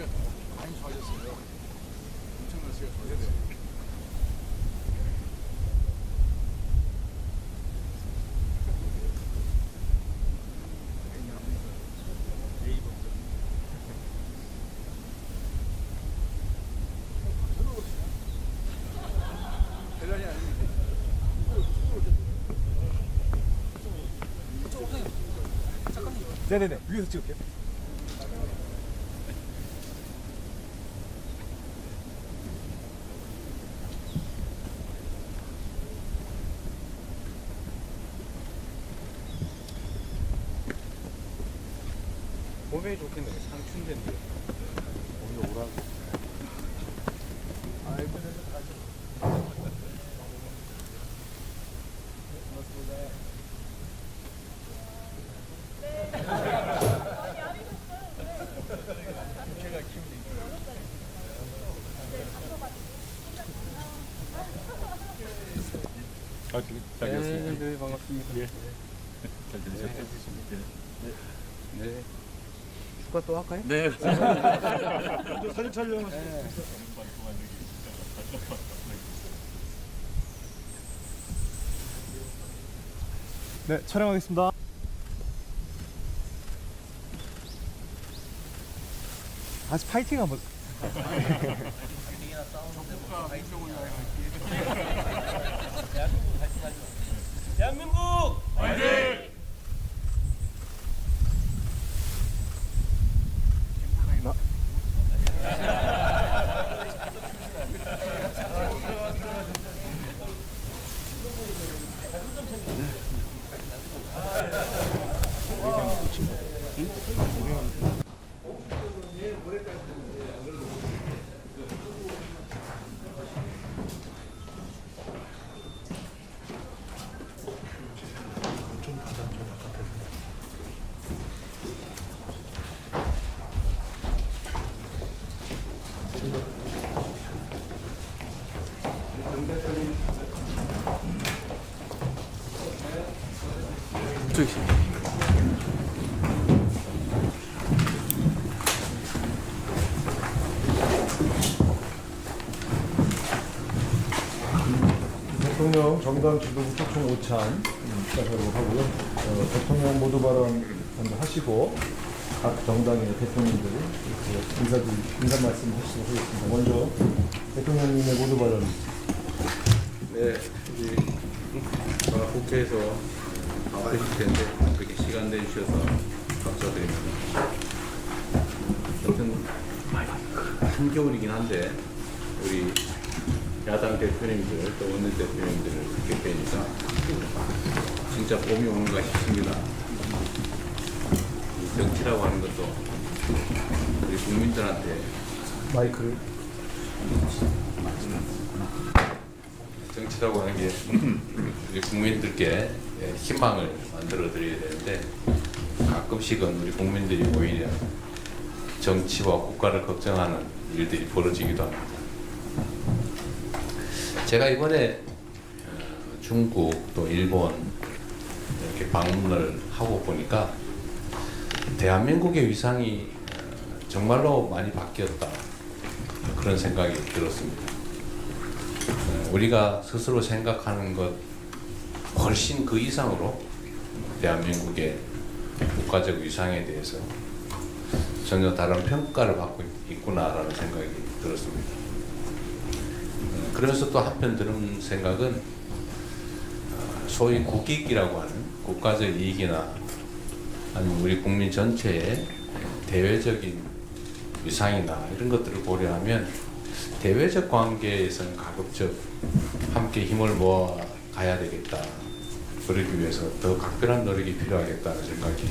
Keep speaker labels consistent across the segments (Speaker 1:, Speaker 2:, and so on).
Speaker 1: 날씨가 많이 좋아졌어요. 엄청 날씨가 좋아졌어요. 대단히 아닙니다.
Speaker 2: 네네네, 위에서 찍을게요.
Speaker 3: 봄에 좋겠네. 상춘대인데. 오늘 오라고.
Speaker 2: 잘 되었습니다.
Speaker 3: 네, 반갑습니다.
Speaker 2: 예. 잘 들으셨죠?
Speaker 3: 네. 축하 또 할까요?
Speaker 2: 네.
Speaker 1: 사진 촬영.
Speaker 2: 네, 촬영하겠습니다. 다시 파이팅 한번.
Speaker 3: 대한민국!
Speaker 2: 저기.
Speaker 4: 대통령 정당 지도부 초청 오찬 시작하도록 하고요. 대통령 모두 발언 먼저 하시고 각 정당의 대통령들 이렇게 인사 말씀 하시도록 하겠습니다. 먼저 대통령님의 모두 발언.
Speaker 5: 네, 국회에서 바쁘실 텐데 그렇게 시간 내주셔서 감사드립니다. 아무튼 한겨울이긴 한데 우리 야당 대표님들 또 원내 대표님들을 이렇게 뵈니까 진짜 봄이 오는가 싶습니다. 이 정치라고 하는 것도 우리 국민들한테
Speaker 4: 마이크를.
Speaker 5: 정치라고 하는 게 우리 국민들께 희망을 만들어 드려야 되는데 가끔씩은 우리 국민들이 오히려 정치와 국가를 걱정하는 일들이 벌어지기도 합니다. 제가 이번에 중국 또 일본 이렇게 방문을 하고 보니까 대한민국의 위상이 정말로 많이 바뀌었다 그런 생각이 들었습니다. 우리가 스스로 생각하는 것 훨씬 그 이상으로 대한민국의 국가적 위상에 대해서 전혀 다른 평가를 받고 있구나라는 생각이 들었습니다. 그러면서 또 한편 드는 생각은 소위 국익이라고 하는 국가적 이익이나 아니면 우리 국민 전체의 대외적인 위상이나 이런 것들을 고려하면 대외적 관계에서는 가급적 함께 힘을 모아 가야 되겠다. 그러기 위해서 더 각별한 노력이 필요하겠다는 생각이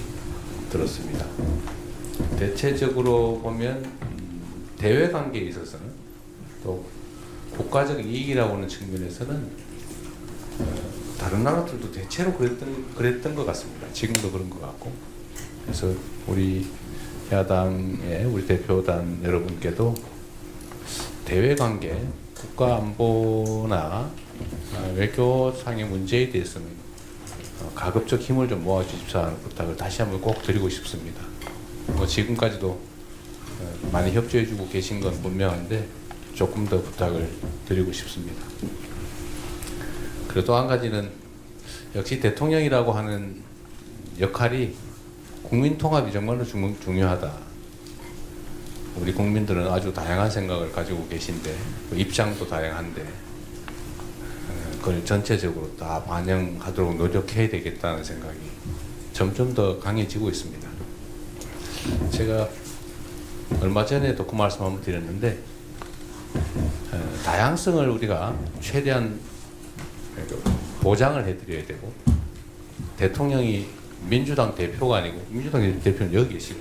Speaker 5: 들었습니다. 대체적으로 보면 대외 관계에 있어서는 또 국가적 이익이라고 하는 측면에서는 다른 나라들도 대체로 그랬던 것 같습니다. 지금도 그런 것 같고. 그래서 우리 야당의 우리 대표단 여러분께도 대외 관계, 국가 안보나 외교상의 문제에 대해서는 가급적 힘을 좀 모아주십사 하는 부탁을 다시 한번 꼭 드리고 싶습니다. 지금까지도 많이 협조해주고 계신 건 분명한데 조금 더 부탁을 드리고 싶습니다. 그리고 또 한 가지는 역시 대통령이라고 하는 역할이 국민 통합이 정말로 중요하다. 우리 국민들은 아주 다양한 생각을 가지고 계신데 입장도 다양한데 그걸 전체적으로 다 반영하도록 노력해야 되겠다는 생각이 점점 더 강해지고 있습니다. 제가 얼마 전에도 그 말씀 한번 드렸는데 다양성을 우리가 최대한 보장을 해드려야 되고 대통령이 민주당 대표가 아니고 민주당 대표는 여기 계시고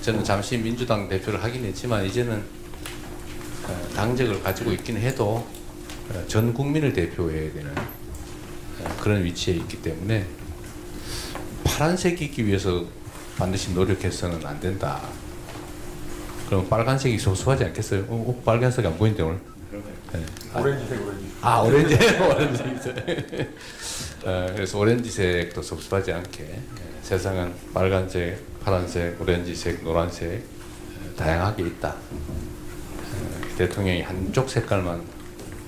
Speaker 5: 저는 잠시 민주당 대표를 하긴 했지만 이제는 당적을 가지고 있긴 해도 전 국민을 대표해야 되는 그런 위치에 있기 때문에 파란색이기 위해서 반드시 노력해서는 안 된다. 그럼 빨간색이 소소하지 않겠어요? 빨간색이 안 보이는데 오늘. 네.
Speaker 4: 오렌지색.
Speaker 5: 오렌지색. 그래서 오렌지색도 섭섭하지 않게 세상은 빨간색, 파란색, 오렌지색, 노란색 다양하게 있다. 대통령이 한쪽 색깔만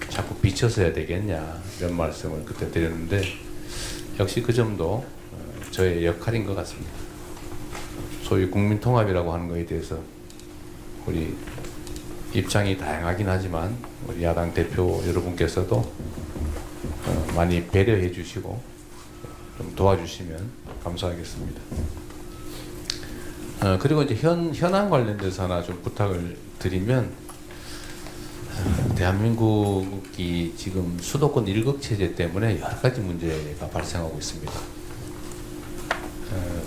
Speaker 5: 자꾸 비춰서 해야 되겠냐 이런 말씀을 그때 드렸는데 역시 그 점도 저의 역할인 것 같습니다. 소위 국민통합이라고 하는 것에 대해서 우리 입장이 다양하긴 하지만 우리 야당 대표 여러분께서도 많이 배려해 주시고 좀 도와주시면 감사하겠습니다. 그리고 이제 현안 관련돼서 하나 좀 부탁을 드리면 대한민국이 지금 수도권 일극 체제 때문에 여러 가지 문제가 발생하고 있습니다.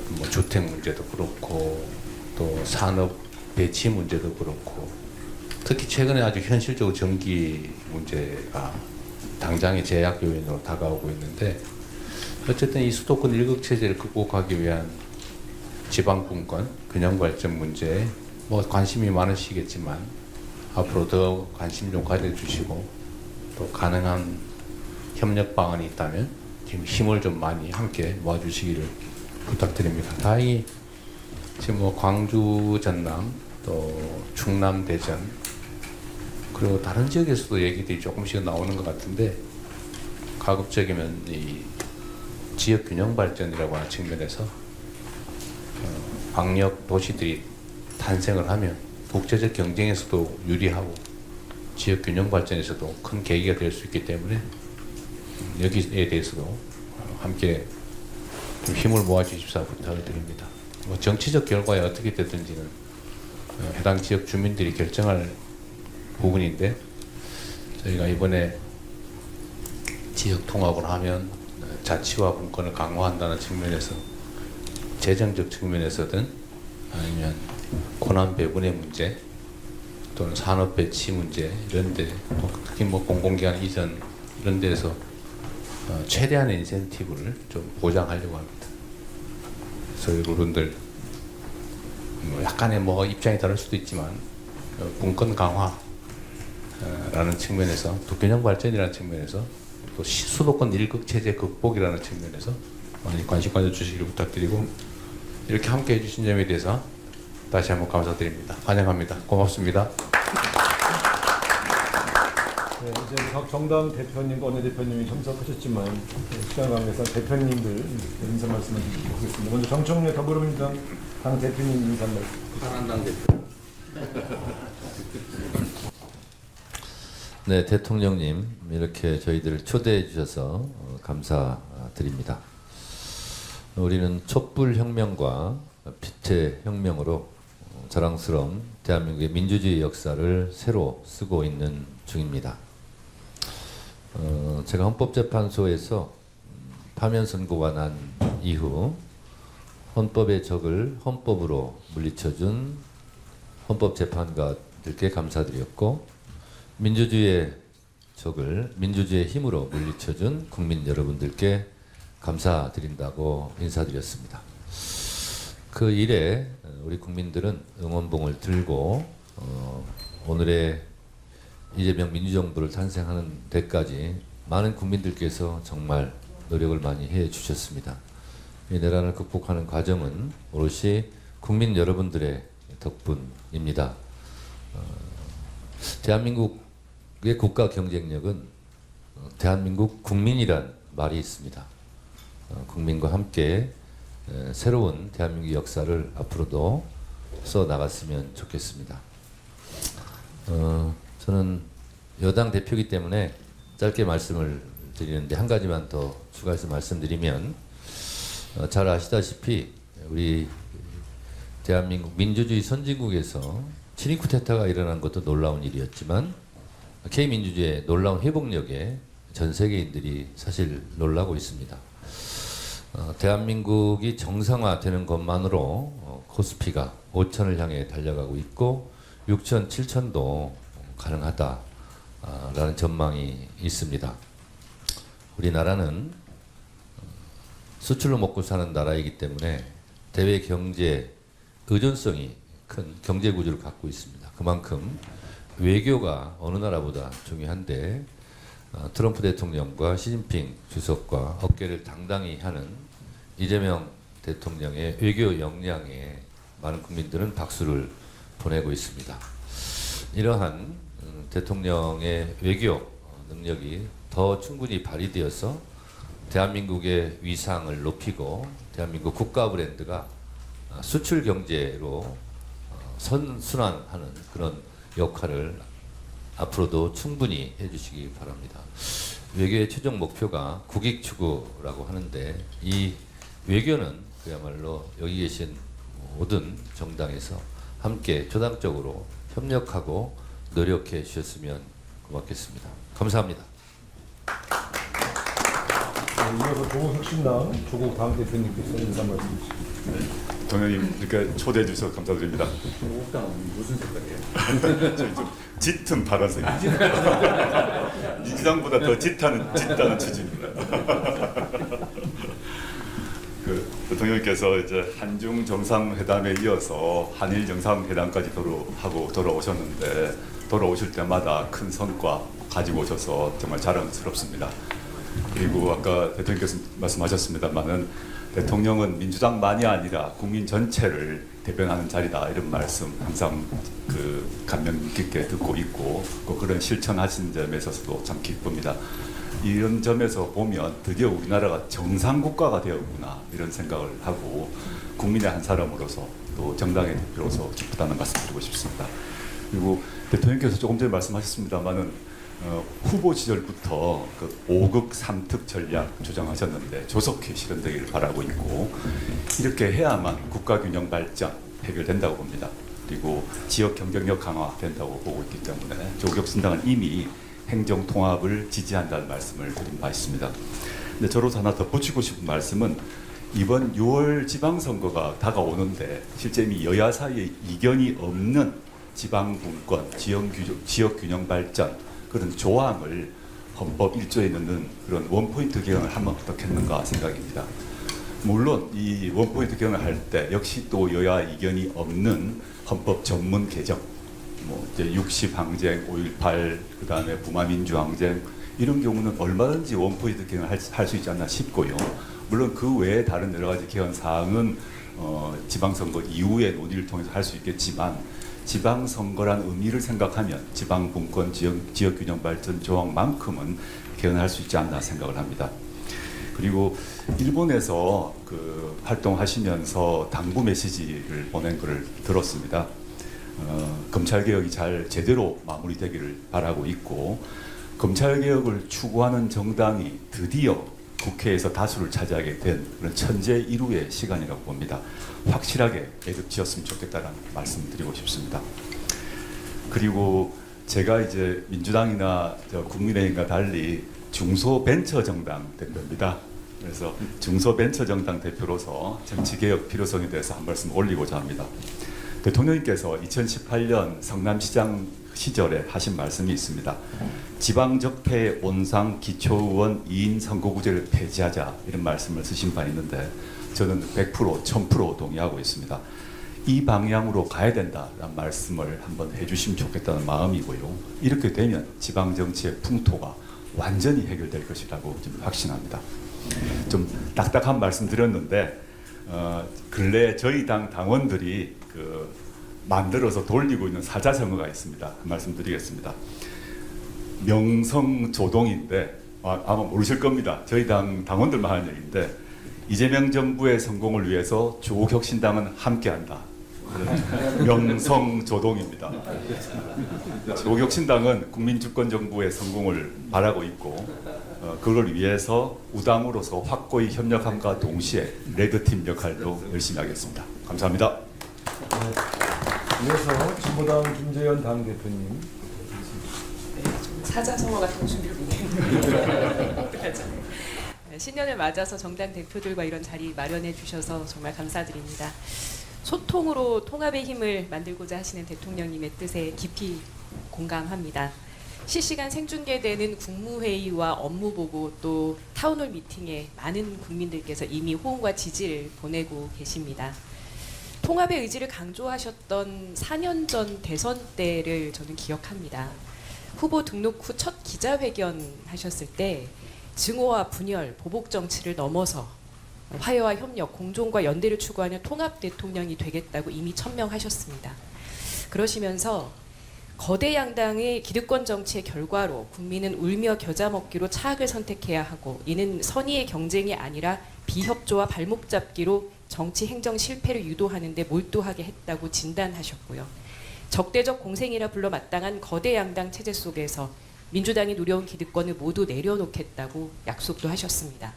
Speaker 5: 뭐 주택 문제도 그렇고 또 산업 배치 문제도 그렇고 특히 최근에 아주 현실적으로 전기 문제가 당장의 제약 요인으로 다가오고 있는데 어쨌든 이 수도권 일극 체제를 극복하기 위한 지방분권 균형 발전 문제에 뭐 관심이 많으시겠지만 앞으로 더 관심 좀 가져주시고 또 가능한 협력 방안이 있다면 지금 힘을 좀 많이 함께 모아주시기를 부탁드립니다. 다행히 지금 뭐 광주, 전남, 또 충남, 대전 그리고 다른 지역에서도 얘기들이 조금씩 나오는 것 같은데 가급적이면 이 지역 균형 발전이라고 하는 측면에서 광역 도시들이 탄생을 하면 국제적 경쟁에서도 유리하고 지역 균형 발전에서도 큰 계기가 될 수 있기 때문에 여기에 대해서도 함께 좀 힘을 모아 주십사 부탁을 드립니다. 뭐 정치적 결과에 어떻게 되든지는 해당 지역 주민들이 결정할 부분인데 저희가 이번에 지역 통합을 하면 자치와 분권을 강화한다는 측면에서 재정적 측면에서든 아니면 권한 배분의 문제 또는 산업 배치 문제 이런데 특히 뭐 공공기관 이전 이런 데서 최대한의 인센티브를 좀 보장하려고 합니다. 그래서 여러분들 뭐 약간의 뭐 입장이 다를 수도 있지만 분권 강화라는 측면에서 또 균형 발전이라는 측면에서 또 수도권 일극 체제 극복이라는 측면에서 많이 관심 가져주시기를 부탁드리고 이렇게 함께 해주신 점에 대해서 다시 한번 감사드립니다. 환영합니다. 고맙습니다.
Speaker 4: 네, 이제 각 정당 대표님과 원내대표님이 참석하셨지만 시간 관계상 대표님들 인사 말씀을 드리겠습니다. 먼저 정청래 더불어민주당 당 대표님 인사 말씀.
Speaker 5: 한당 대표.
Speaker 6: 네, 대통령님 이렇게 저희들을 초대해 주셔서 감사드립니다. 우리는 촛불혁명과 빛의 혁명으로 자랑스러운 대한민국의 민주주의 역사를 새로 쓰고 있는 중입니다. 제가 헌법재판소에서 파면 선고가 난 이후 헌법의 적을 헌법으로 물리쳐준 헌법재판관들께 감사드렸고 민주주의의 적을 민주주의의 힘으로 물리쳐준 국민 여러분들께 감사드린다고 인사드렸습니다. 그 일에 우리 국민들은 응원봉을 들고 오늘의 이재명 민주정부를 탄생하는 데까지 많은 국민들께서 정말 노력을 많이 해 주셨습니다. 이 내란을 극복하는 과정은 오롯이 국민 여러분들의 덕분입니다. 대한민국의 국가 경쟁력은 대한민국 국민이란 말이 있습니다. 국민과 함께 새로운 대한민국 역사를 앞으로도 써 나갔으면 좋겠습니다. 저는 여당 대표이기 때문에 짧게 말씀을 드리는데 한 가지만 더 추가해서 말씀드리면 잘 아시다시피 우리 대한민국 민주주의 선진국에서 친위 쿠데타가 일어난 것도 놀라운 일이었지만 K민주주의의 놀라운 회복력에 전 세계인들이 사실 놀라고 있습니다. 대한민국이 정상화되는 것만으로 코스피가 5천을 향해 달려가고 있고 6천, 7천도 가능하다라는 전망이 있습니다. 우리나라는 수출로 먹고 사는 나라이기 때문에 대외 경제 의존성이 큰 경제 구조를 갖고 있습니다. 그만큼 외교가 어느 나라보다 중요한데 트럼프 대통령과 시진핑 주석과 어깨를 당당히 하는 이재명 대통령의 외교 역량에 많은 국민들은 박수를 보내고 있습니다. 이러한 대통령의 외교 능력이 더 충분히 발휘되어서 대한민국의 위상을 높이고 대한민국 국가 브랜드가 수출 경제로 선순환하는 그런 역할을 앞으로도 충분히 해주시기 바랍니다. 외교의 최종 목표가 국익 추구라고 하는데 이 외교는 그야말로 여기 계신 모든 정당에서 함께 조당적으로 협력하고 노력해 주셨으면 고맙겠습니다. 감사합니다.
Speaker 4: 이어서 조국혁신당 조국 당 대표님께서 인사 말씀 주시죠.
Speaker 1: 동현님 이렇게 초대해 주셔서 감사드립니다.
Speaker 3: 조국당은 무슨 색깔이에요?
Speaker 1: 저희 좀 짙은 파란색. 민주당보다 더 짙다는 취지입니다. 그 대통령께서 이제 한중 정상회담에 이어서 한일 정상회담까지 하고 돌아오셨는데 돌아오실 때마다 큰 성과 가지고 오셔서 정말 자랑스럽습니다. 그리고 아까 대통령께서 말씀하셨습니다만은 대통령은 민주당만이 아니라 국민 전체를 대변하는 자리다 이런 말씀 항상 그 감명 깊게 듣고 있고 그런 실천하신 점에 있어서도 참 기쁩니다. 이런 점에서 보면 드디어 우리나라가 정상국가가 되었구나 이런 생각을 하고 국민의 한 사람으로서 또 정당의 대표로서 기쁘다는 말씀 드리고 싶습니다. 그리고 대통령께서 조금 전에 말씀하셨습니다만은 후보 시절부터 그 5극 3특 전략 주장하셨는데 조속히 실현되기를 바라고 있고 이렇게 해야만 국가균형 발전 해결된다고 봅니다. 그리고 지역 경쟁력 강화된다고 보고 있기 때문에 조국혁신당은 이미 행정 통합을 지지한다는 말씀을 드린 바 있습니다. 근데 저로서 하나 덧붙이고 싶은 말씀은 이번 6월 지방선거가 다가오는데 실제 이미 여야 사이에 이견이 없는 지방분권, 지역 균형 발전 그런 조항을 헌법 1조에 넣는 그런 원포인트 개헌을 하면 어떻겠는가 생각입니다. 물론 이 원포인트 개헌을 할 때 역시 또 여야 이견이 없는 헌법 전문 개정, 뭐 이제 60 항쟁, 5.18 그다음에 부마민주 항쟁 이런 경우는 얼마든지 원포인트 개헌을 할 수 있지 않나 싶고요. 물론 그 외에 다른 여러 가지 개헌 사항은 지방선거 이후에 논의를 통해서 할 수 있겠지만 지방선거란 의미를 생각하면 지방분권 지역균형 발전 조항만큼은 개헌할 수 있지 않나 생각을 합니다. 그리고 일본에서 그 활동하시면서 당부 메시지를 보낸 것을 들었습니다. 검찰개혁이 잘 제대로 마무리되기를 바라고 있고 검찰개혁을 추구하는 정당이 드디어 국회에서 다수를 차지하게 된 그런 천재일우의 시간이라고 봅니다. 확실하게 매듭 지었으면 좋겠다는 말씀 드리고 싶습니다. 그리고 제가 이제 민주당이나 국민의힘과 달리 중소벤처정당 대표입니다. 그래서 중소벤처정당 대표로서 정치개혁 필요성에 대해서 한 말씀 올리고자 합니다. 대통령님께서 2018년 성남시장 시절에 하신 말씀이 있습니다. 지방적폐 온상 기초의원 2인 선거구제를 폐지하자 이런 말씀을 쓰신 바 있는데 저는 100% 1000% 동의하고 있습니다. 이 방향으로 가야 된다라는 말씀을 한번 해주시면 좋겠다는 마음이고요. 이렇게 되면 지방정치의 풍토가 완전히 해결될 것이라고 좀 확신합니다. 좀 딱딱한 말씀 드렸는데 근래 저희 당 당원들이 만들어서 돌리고 있는 사자성어가 있습니다. 말씀드리겠습니다. 명성조동인데 아마 모르실 겁니다. 저희 당 당원들만 하는 얘기인데 이재명 정부의 성공을 위해서 조국혁신당은 함께한다. 명성조동입니다. 조국혁신당은 국민주권정부의 성공을 바라고 있고 그걸 위해서 우당으로서 확고히 협력함과 동시에 레드팀 역할도 열심히 하겠습니다. 감사합니다.
Speaker 4: 이어서 진보당 김재현 당대표님.
Speaker 7: 사자성어 같은 준비를 못했는데 어떡하죠? 신년을 맞아서 정당 대표들과 이런 자리 마련해 주셔서 정말 감사드립니다. 소통으로 통합의 힘을 만들고자 하시는 대통령님의 뜻에 깊이 공감합니다. 실시간 생중계되는 국무회의와 업무보고 또 타운홀 미팅에 많은 국민들께서 이미 호응과 지지를 보내고 계십니다. 통합의 의지를 강조하셨던 4년 전 대선 때를 저는 기억합니다. 후보 등록 후 첫 기자회견 하셨을 때 증오와 분열, 보복 정치를 넘어서 화해와 협력, 공존과 연대를 추구하는 통합 대통령이 되겠다고 이미 천명하셨습니다. 그러시면서 거대 양당의 기득권 정치의 결과로 국민은 울며 겨자 먹기로 차악을 선택해야 하고 이는 선의의 경쟁이 아니라 비협조와 발목 잡기로 정치 행정 실패를 유도하는 데 몰두하게 했다고 진단하셨고요. 적대적 공생이라 불러 마땅한 거대 양당 체제 속에서 민주당이 누려온 기득권을 모두 내려놓겠다고 약속도 하셨습니다.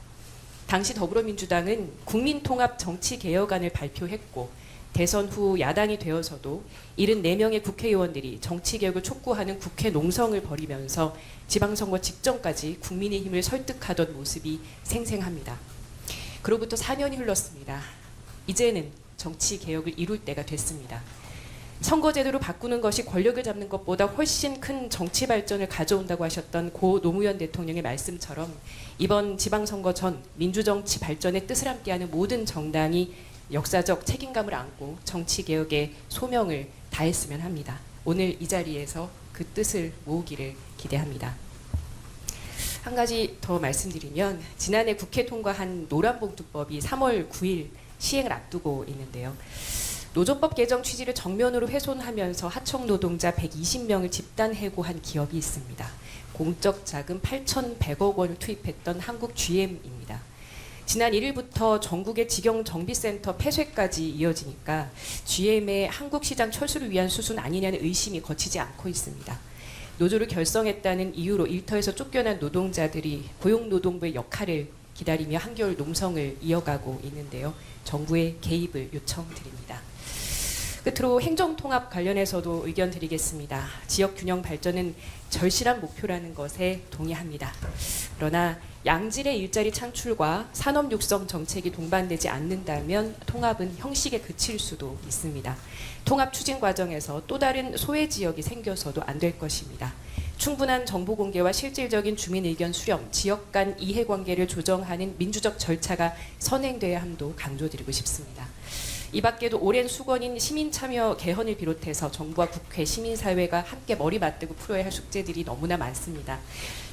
Speaker 7: 당시 더불어민주당은 국민통합 정치개혁안을 발표했고 대선 후 야당이 되어서도 74명의 국회의원들이 정치개혁을 촉구하는 국회 농성을 벌이면서 지방선거 직전까지 국민의힘을 설득하던 모습이 생생합니다. 그로부터 4년이 흘렀습니다. 이제는 정치개혁을 이룰 때가 됐습니다. 선거제도를 바꾸는 것이 권력을 잡는 것보다 훨씬 큰 정치 발전을 가져온다고 하셨던 고 노무현 대통령의 말씀처럼 이번 지방선거 전 민주정치 발전의 뜻을 함께하는 모든 정당이 역사적 책임감을 안고 정치개혁의 소명을 다했으면 합니다. 오늘 이 자리에서 그 뜻을 모으기를 기대합니다. 한 가지 더 말씀드리면 지난해 국회 통과한 노란봉투법이 3월 9일 시행을 앞두고 있는데요. 노조법 개정 취지를 정면으로 훼손하면서 하청 노동자 120명을 집단 해고한 기업이 있습니다. 공적 자금 8,100억 원을 투입했던 한국 GM입니다. 지난 1일부터 전국의 직영 정비센터 폐쇄까지 이어지니까 GM의 한국 시장 철수를 위한 수순 아니냐는 의심이 거치지 않고 있습니다. 노조를 결성했다는 이유로 일터에서 쫓겨난 노동자들이 고용노동부의 역할을 기다리며 한겨울 농성을 이어가고 있는데요. 정부의 개입을 요청드립니다. 끝으로 행정통합 관련해서도 의견 드리겠습니다. 지역균형 발전은 절실한 목표라는 것에 동의합니다. 그러나 양질의 일자리 창출과 산업 육성 정책이 동반되지 않는다면 통합은 형식에 그칠 수도 있습니다. 통합 추진 과정에서 또 다른 소외 지역이 생겨서도 안 될 것입니다. 충분한 정보 공개와 실질적인 주민 의견 수렴, 지역 간 이해관계를 조정하는 민주적 절차가 선행돼야 함도 강조드리고 싶습니다. 이 밖에도 오랜 수건인 시민참여 개헌을 비롯해서 정부와 국회, 시민사회가 함께 머리 맞대고 풀어야 할 숙제들이 너무나 많습니다.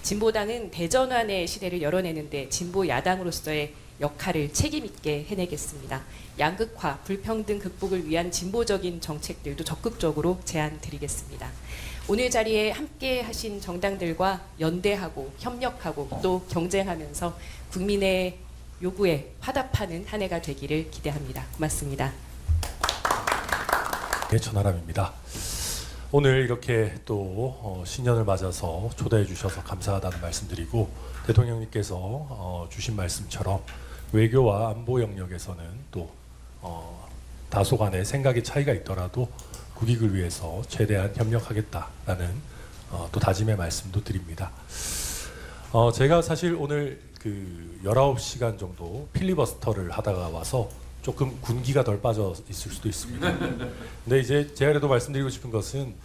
Speaker 7: 진보당은 대전환의 시대를 열어내는데 진보 야당으로서의 역할을 책임있게 해내겠습니다. 양극화, 불평등 극복을 위한 진보적인 정책들도 적극적으로 제안드리겠습니다. 오늘 자리에 함께 하신 정당들과 연대하고 협력하고 또 경쟁하면서 국민의 요구에 화답하는 한 해가 되기를 기대합니다. 고맙습니다.
Speaker 8: 네, 천하람입니다. 오늘 이렇게 또 신년을 맞아서 초대해 주셔서 감사하다는 말씀드리고 대통령님께서 주신 말씀처럼 외교와 안보 영역에서는 또 다소간의 생각의 차이가 있더라도 국익을 위해서 최대한 협력하겠다라는 또 다짐의 말씀도 드립니다. 제가 사실 오늘 그 19시간 정도 필리버스터를 하다가 와서 조금 군기가 덜 빠져 있을 수도 있습니다. 근데 이제 제가 그래도 말씀드리고 싶은 것은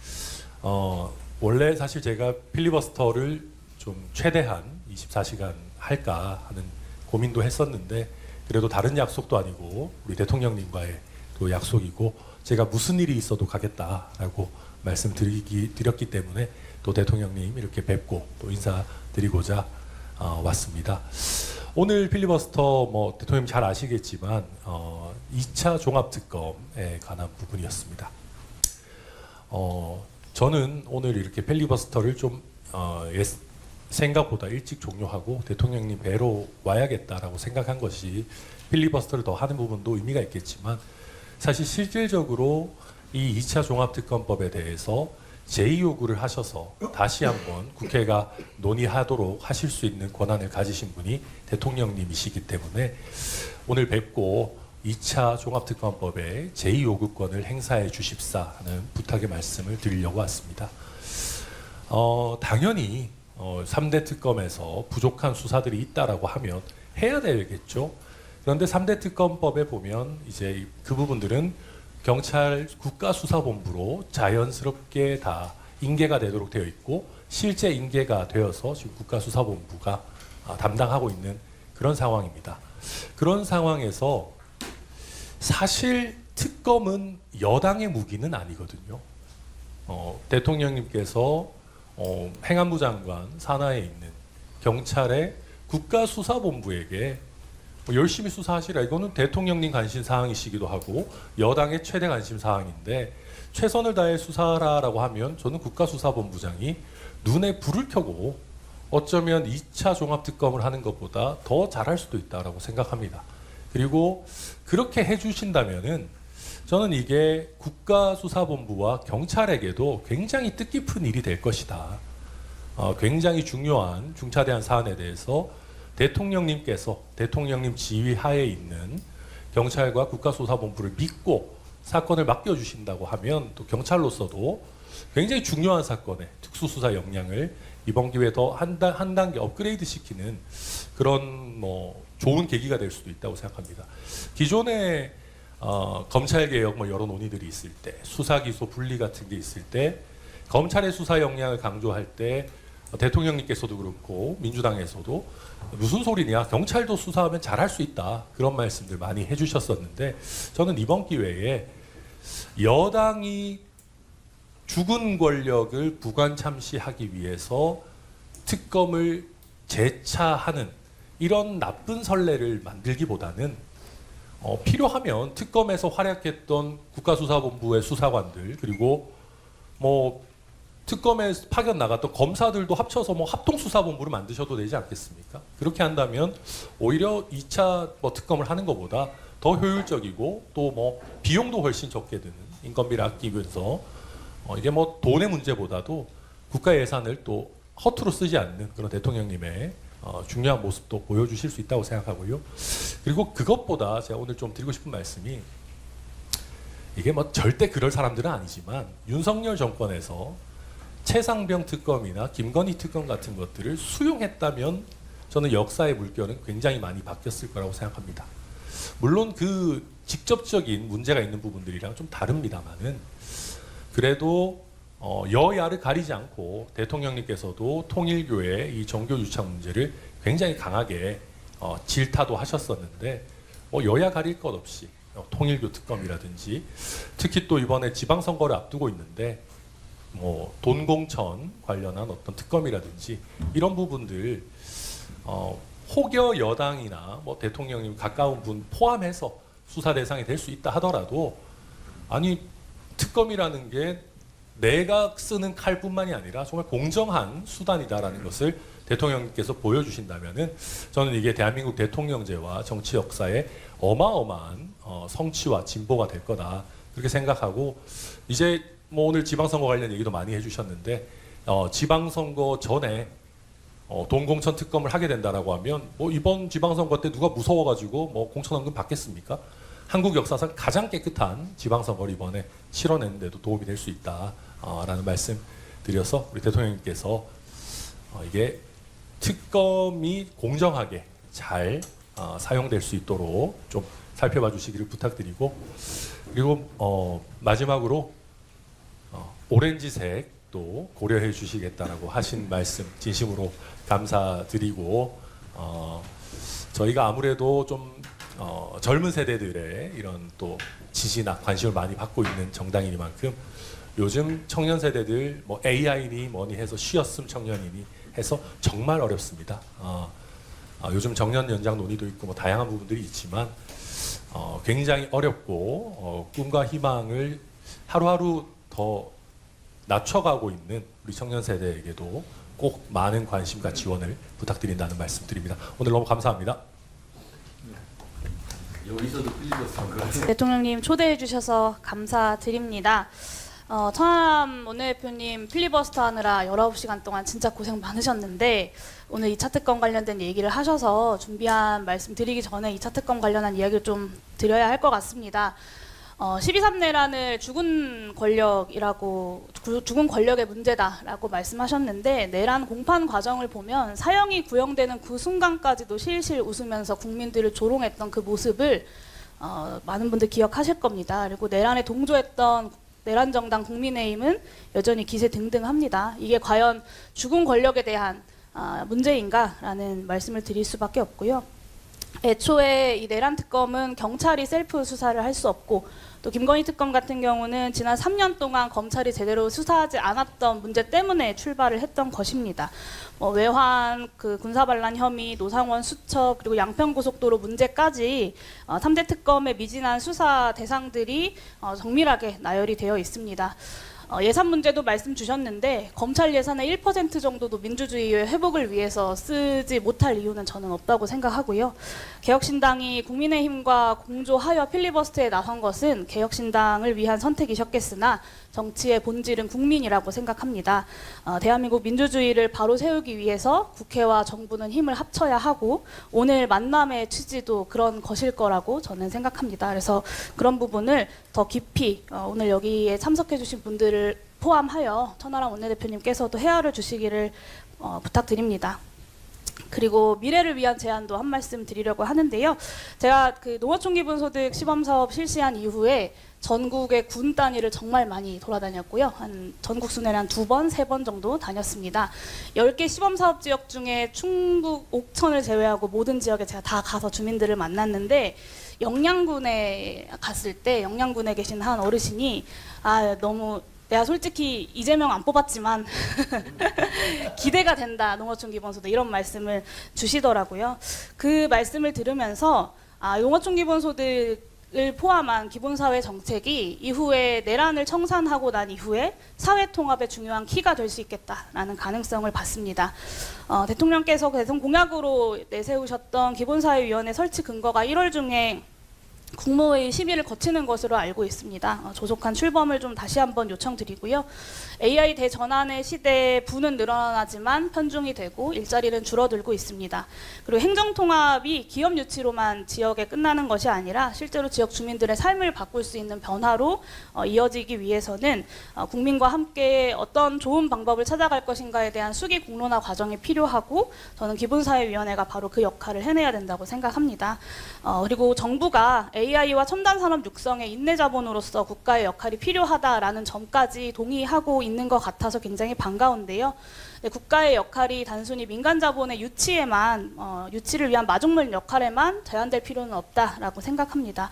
Speaker 8: 원래 사실 제가 필리버스터를 좀 최대한 24시간 할까 하는 고민도 했었는데 그래도 다른 약속도 아니고 우리 대통령님과의 또 약속이고 제가 무슨 일이 있어도 가겠다라고 말씀드렸기 때문에 또 대통령님 이렇게 뵙고 또 인사드리고자 왔습니다. 오늘 필리버스터 뭐 대통령 잘 아시겠지만 2차 종합특검에 관한 부분이었습니다. 저는 오늘 이렇게 필리버스터를 좀 생각보다 일찍 종료하고 대통령님 뵈러 와야겠다라고 생각한 것이 필리버스터를 더 하는 부분도 의미가 있겠지만 사실 실질적으로 이 2차 종합특검법에 대해서 제2요구를 하셔서 다시 한번 국회가 논의하도록 하실 수 있는 권한을 가지신 분이 대통령님이시기 때문에 오늘 뵙고 2차 종합특검법의 제2요구권을 행사해 주십사 하는 부탁의 말씀을 드리려고 왔습니다. 당연히 3대 특검에서 부족한 수사들이 있다라고 하면 해야 되겠죠. 그런데 3대 특검법에 보면 이제 그 부분들은 경찰 국가수사본부로 자연스럽게 다 인계가 되도록 되어 있고 실제 인계가 되어서 지금 국가수사본부가 담당하고 있는 그런 상황입니다. 그런 상황에서 사실 특검은 여당의 무기는 아니거든요. 대통령님께서 행안부 장관 산하에 있는 경찰의 국가수사본부에게 열심히 수사하시라. 이거는 대통령님 관심 사항이시기도 하고 여당의 최대 관심 사항인데 최선을 다해 수사하라라고 하면 저는 국가수사본부장이 눈에 불을 켜고 어쩌면 2차 종합특검을 하는 것보다 더 잘할 수도 있다라고 생각합니다. 그리고 그렇게 해주신다면은 저는 이게 국가수사본부와 경찰에게도 굉장히 뜻깊은 일이 될 것이다. 굉장히 중요한 중차대한 사안에 대해서 대통령님께서 대통령님 지휘 하에 있는 경찰과 국가수사본부를 믿고 사건을 맡겨주신다고 하면 또 경찰로서도 굉장히 중요한 사건에 특수수사 역량을 이번 기회에 더 한 단계 업그레이드 시키는 그런 뭐 좋은 계기가 될 수도 있다고 생각합니다. 기존에 검찰개혁 뭐 여러 논의들이 있을 때 수사기소 분리 같은 게 있을 때 검찰의 수사 역량을 강조할 때 대통령님께서도 그렇고 민주당에서도 무슨 소리냐 경찰도 수사하면 잘할 수 있다 그런 말씀들 많이 해주셨었는데 저는 이번 기회에 여당이 죽은 권력을 부관 참시하기 위해서 특검을 재차하는 이런 나쁜 선례를 만들기보다는 필요하면 특검에서 활약했던 국가수사본부의 수사관들 그리고 뭐 특검에 파견 나갔던 검사들도 합쳐서 뭐 합동수사본부를 만드셔도 되지 않겠습니까? 그렇게 한다면 오히려 2차 뭐 특검을 하는 것보다 더 효율적이고 또 뭐 비용도 훨씬 적게 드는 인건비를 아끼면서 이게 뭐 돈의 문제보다도 국가 예산을 또 허투루 쓰지 않는 그런 대통령님의 중요한 모습도 보여주실 수 있다고 생각하고요. 그리고 그것보다 제가 오늘 좀 드리고 싶은 말씀이 이게 뭐 절대 그럴 사람들은 아니지만 윤석열 정권에서 최상병 특검이나 김건희 특검 같은 것들을 수용했다면 저는 역사의 물결은 굉장히 많이 바뀌었을 거라고 생각합니다. 물론 그 직접적인 문제가 있는 부분들이랑 좀 다릅니다만은 그래도 여야를 가리지 않고 대통령님께서도 통일교의 이 정교 유착 문제를 굉장히 강하게 질타도 하셨었는데 뭐 여야 가릴 것 없이 통일교 특검이라든지 특히 또 이번에 지방선거를 앞두고 있는데 뭐 돈공천 관련한 어떤 특검이라든지 이런 부분들 혹여 여당이나 뭐 대통령님 가까운 분 포함해서 수사 대상이 될 수 있다 하더라도 아니 특검이라는 게 내가 쓰는 칼뿐만이 아니라 정말 공정한 수단이다라는 것을 대통령님께서 보여주신다면은 저는 이게 대한민국 대통령제와 정치 역사에 어마어마한 성취와 진보가 될 거다 그렇게 생각하고 이제 뭐 오늘 지방선거 관련 얘기도 많이 해주셨는데 지방선거 전에 돈공천 특검을 하게 된다라고 하면 뭐 이번 지방선거 때 누가 무서워가지고 뭐 공천원금 받겠습니까? 한국 역사상 가장 깨끗한 지방선거를 이번에 치러내는데도 도움이 될 수 있다라는 말씀 드려서 우리 대통령님께서 이게 특검이 공정하게 잘 사용될 수 있도록 좀 살펴봐 주시기를 부탁드리고 그리고 마지막으로 오렌지색도 고려해 주시겠다라고 하신 말씀 진심으로 감사드리고 저희가 아무래도 좀 젊은 세대들의 이런 또 지지나 관심을 많이 받고 있는 정당이니만큼 요즘 청년 세대들 뭐 AI니 뭐니 해서 쉬었음 청년이니 해서 정말 어렵습니다. 요즘 정년 연장 논의도 있고 뭐 다양한 부분들이 있지만 굉장히 어렵고 꿈과 희망을 하루하루 더 낮춰가고 있는 우리 청년 세대에게도 꼭 많은 관심과 지원을 부탁드린다는 말씀드립니다. 오늘 너무 감사합니다.
Speaker 3: 여기서도 필리버스터인 것 같아요.
Speaker 9: 대통령님 초대해 주셔서 감사드립니다. 천하람 원내대표님 필리버스터 하느라 19시간 동안 진짜 고생 많으셨는데 오늘 2차 특검 관련된 얘기를 하셔서 준비한 말씀 드리기 전에 2차 특검 관련한 이야기를 좀 드려야 할 것 같습니다. 12.3 내란을 죽은 권력의 문제다라고 말씀하셨는데 내란 공판 과정을 보면 사형이 구형되는 그 순간까지도 실실 웃으면서 국민들을 조롱했던 그 모습을 많은 분들 기억하실 겁니다. 그리고 내란에 동조했던 내란 정당 국민의힘은 여전히 기세등등합니다. 이게 과연 죽은 권력에 대한 문제인가라는 말씀을 드릴 수밖에 없고요. 애초에 이 내란 특검은 경찰이 셀프 수사를 할 수 없고 또 김건희 특검 같은 경우는 지난 3년 동안 검찰이 제대로 수사하지 않았던 문제 때문에 출발을 했던 것입니다. 외환, 군사반란 혐의, 노상원 수첩 그리고 양평고속도로 문제까지 3대 특검의 미진한 수사 대상들이 정밀하게 나열이 되어 있습니다. 예산 문제도 말씀 주셨는데 검찰 예산의 1% 정도도 민주주의의 회복을 위해서 쓰지 못할 이유는 저는 없다고 생각하고요. 개혁신당이 국민의힘과 공조하여 필리버스터에 나선 것은 개혁신당을 위한 선택이셨겠으나 정치의 본질은 국민이라고 생각합니다. 대한민국 민주주의를 바로 세우기 위해서 국회와 정부는 힘을 합쳐야 하고 오늘 만남의 취지도 그런 것일 거라고 저는 생각합니다. 그래서 그런 부분을 더 깊이 오늘 여기에 참석해 주신 분들을 포함하여 천하람 원내대표님께서도 헤아려 주시기를 부탁드립니다. 그리고 미래를 위한 제안도 한 말씀 드리려고 하는데요. 제가 농어촌 기본소득 시범사업 실시한 이후에 전국의 군 단위를 정말 많이 돌아다녔고요. 전국 순회를 한 2번, 3번 정도 다녔습니다. 10개 시범사업 지역 중에 충북 옥천을 제외하고 모든 지역에 제가 다 가서 주민들을 만났는데 영양군에 갔을 때 영양군에 계신 한 어르신이 너무 내가 솔직히 이재명 안 뽑았지만 기대가 된다 농어촌 기본소득 이런 말씀을 주시더라고요. 그 말씀을 들으면서 농어촌 기본소득을 포함한 기본사회 정책이 이후에 내란을 청산하고 난 이후에 사회통합의 중요한 키가 될 수 있겠다라는 가능성을 봤습니다. 대통령께서 대선 공약으로 내세우셨던 기본사회위원회 설치 근거가 1월 중에 국무회의 심의를 거치는 것으로 알고 있습니다. 조속한 출범을 좀 다시 한번 요청드리고요. AI 대전환의 시대에 부는 늘어나지만 편중이 되고 일자리는 줄어들고 있습니다. 그리고 행정통합이 기업 유치로만 지역에 끝나는 것이 아니라 실제로 지역 주민들의 삶을 바꿀 수 있는 변화로 이어지기 위해서는 국민과 함께 어떤 좋은 방법을 찾아갈 것인가에 대한 수기 공론화 과정이 필요하고 저는 기본사회위원회가 바로 그 역할을 해내야 된다고 생각합니다. 그리고 정부가 AI와 첨단 산업 육성의 인내 자본으로서 국가의 역할이 필요하다라는 점까지 동의하고 있는 것 같아서 굉장히 반가운데요. 국가의 역할이 단순히 민간 자본의 유치를 위한 마중물 역할에만 제한될 필요는 없다라고 생각합니다.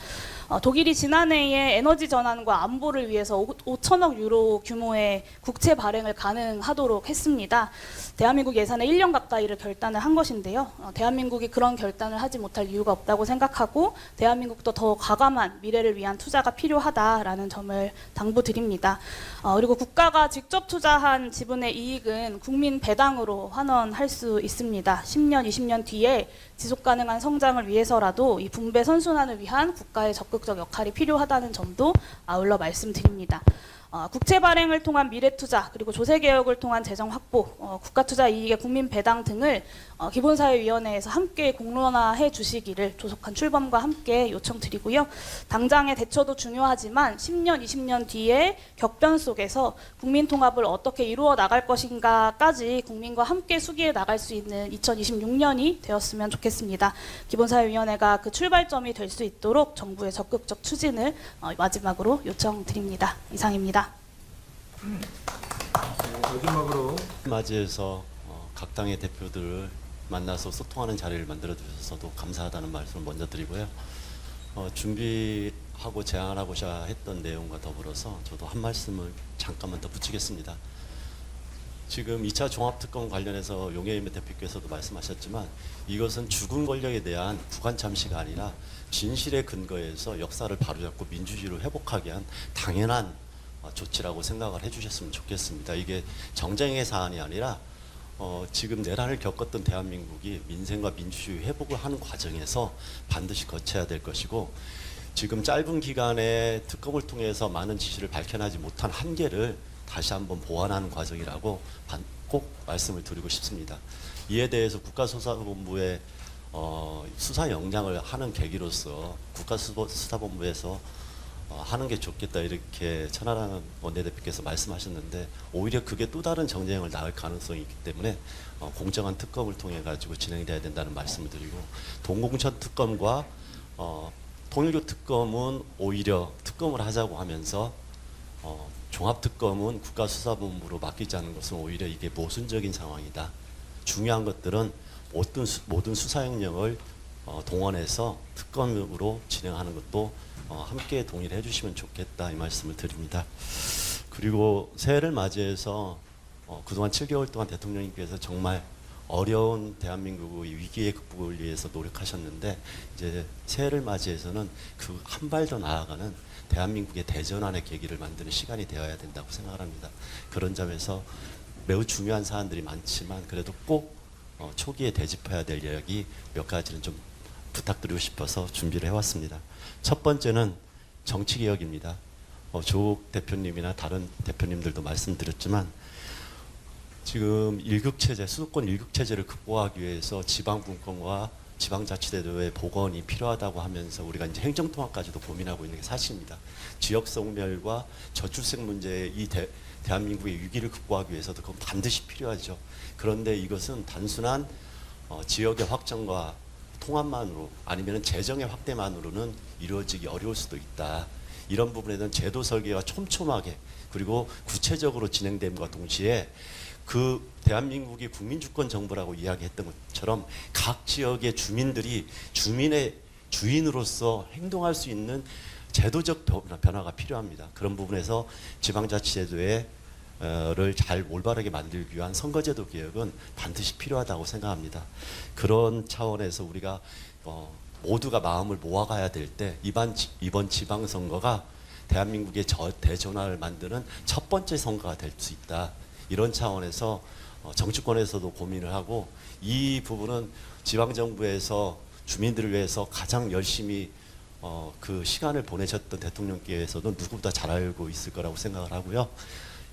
Speaker 9: 독일이 지난해에 에너지 전환과 안보를 위해서 5천억 유로 규모의 국채 발행을 가능하도록 했습니다. 대한민국 예산의 1년 가까이를 결단을 한 것인데요. 대한민국이 그런 결단을 하지 못할 이유가 없다고 생각하고 대한민국도 더 과감한 미래를 위한 투자가 필요하다라는 점을 당부드립니다. 그리고 국가가 직접 투자한 지분의 이익은 국민 배당으로 환원할 수 있습니다. 10년, 20년 뒤에 지속 가능한 성장을 위해서라도 이 분배 선순환을 위한 국가의 적극적 역할이 필요하다는 점도 아울러 말씀드립니다. 국채 발행을 통한 미래 투자 그리고 조세 개혁을 통한 재정 확보, 국가 투자 이익의 국민 배당 등을 기본사회위원회에서 함께 공론화해 주시기를 조속한 출범과 함께 요청드리고요. 당장의 대처도 중요하지만 10년, 20년 뒤에 격변 속에서 국민 통합을 어떻게 이루어 나갈 것인가까지 국민과 함께 수기해 나갈 수 있는 2026년이 되었으면 좋겠습니다. 기본사회위원회가 그 출발점이 될 수 있도록 정부의 적극적 추진을 마지막으로 요청드립니다. 이상입니다.
Speaker 4: 마지막으로
Speaker 10: 맞이해서 각 당의 대표들을 만나서 소통하는 자리를 만들어 주셔서도 감사하다는 말씀을 먼저 드리고요. 준비하고 제안하고자 했던 내용과 더불어서 저도 한 말씀을 잠깐만 더 붙이겠습니다. 지금 2차 종합특검 관련해서 용해인 대표께서도 말씀하셨지만 이것은 죽은 권력에 대한 구간 참시가 아니라 진실의 근거에서 역사를 바로잡고 민주주의를 회복하기 위한 당연한 조치라고 생각을 해주셨으면 좋겠습니다. 이게 정쟁의 사안이 아니라 지금 내란을 겪었던 대한민국이 민생과 민주주의 회복을 하는 과정에서 반드시 거쳐야 될 것이고 지금 짧은 기간에 특검을 통해서 많은 지시를 밝혀내지 못한 한계를 다시 한번 보완하는 과정이라고 꼭 말씀을 드리고 싶습니다. 이에 대해서 국가수사본부의 수사 영장을 하는 계기로서 국가수사본부에서 하는 게 좋겠다 이렇게 천하람 원내대표께서 말씀하셨는데 오히려 그게 또 다른 정쟁을 낳을 가능성이 있기 때문에 공정한 특검을 통해 가지고 진행돼야 된다는 말씀을 드리고 동공천 특검과 통일교 특검은 오히려 특검을 하자고 하면서 종합특검은 국가수사본부로 맡기자는 것은 오히려 이게 모순적인 상황이다. 중요한 것들은 모든 수사역량을 동원해서 특검으로 진행하는 것도 함께 동의를 해주시면 좋겠다 이 말씀을 드립니다. 그리고 새해를 맞이해서 그동안 7개월 동안 대통령님께서 정말 어려운 대한민국의 위기의 극복을 위해서 노력하셨는데 이제 새해를 맞이해서는 그 한 발 더 나아가는 대한민국의 대전환의 계기를 만드는 시간이 되어야 된다고 생각합니다. 그런 점에서 매우 중요한 사안들이 많지만 그래도 꼭 초기에 되짚어야 될 이야기 몇 가지는 좀 부탁드리고 싶어서 준비를 해왔습니다. 첫 번째는 정치개혁입니다. 조국 대표님이나 다른 대표님들도 말씀드렸지만 지금 일극체제, 수도권 일극체제를 극복하기 위해서 지방분권과 지방자치제도의 복원이 필요하다고 하면서 우리가 이제 행정통합까지도 고민하고 있는 게 사실입니다. 지역성멸과 저출생 문제의 이 대한민국의 위기를 극복하기 위해서도 그건 반드시 필요하죠. 그런데 이것은 단순한 지역의 확장과 통합만으로 아니면 재정의 확대만으로는 이루어지기 어려울 수도 있다. 이런 부분에 대한 제도 설계가 촘촘하게 그리고 구체적으로 진행됨과 동시에 그 대한민국이 국민주권 정부라고 이야기했던 것처럼 각 지역의 주민들이 주민의 주인으로서 행동할 수 있는 제도적 변화가 필요합니다. 그런 부분에서 지방자치제도를 잘 올바르게 만들기 위한 선거제도 개혁은 반드시 필요하다고 생각합니다. 그런 차원에서 우리가 모두가 마음을 모아가야 될 때 이번 지방선거가 대한민국의 대전환을 만드는 첫 번째 선거가 될 수 있다. 이런 차원에서 정치권에서도 고민을 하고 이 부분은 지방정부에서 주민들을 위해서 가장 열심히 그 시간을 보내셨던 대통령께서도 누구보다 잘 알고 있을 거라고 생각을 하고요.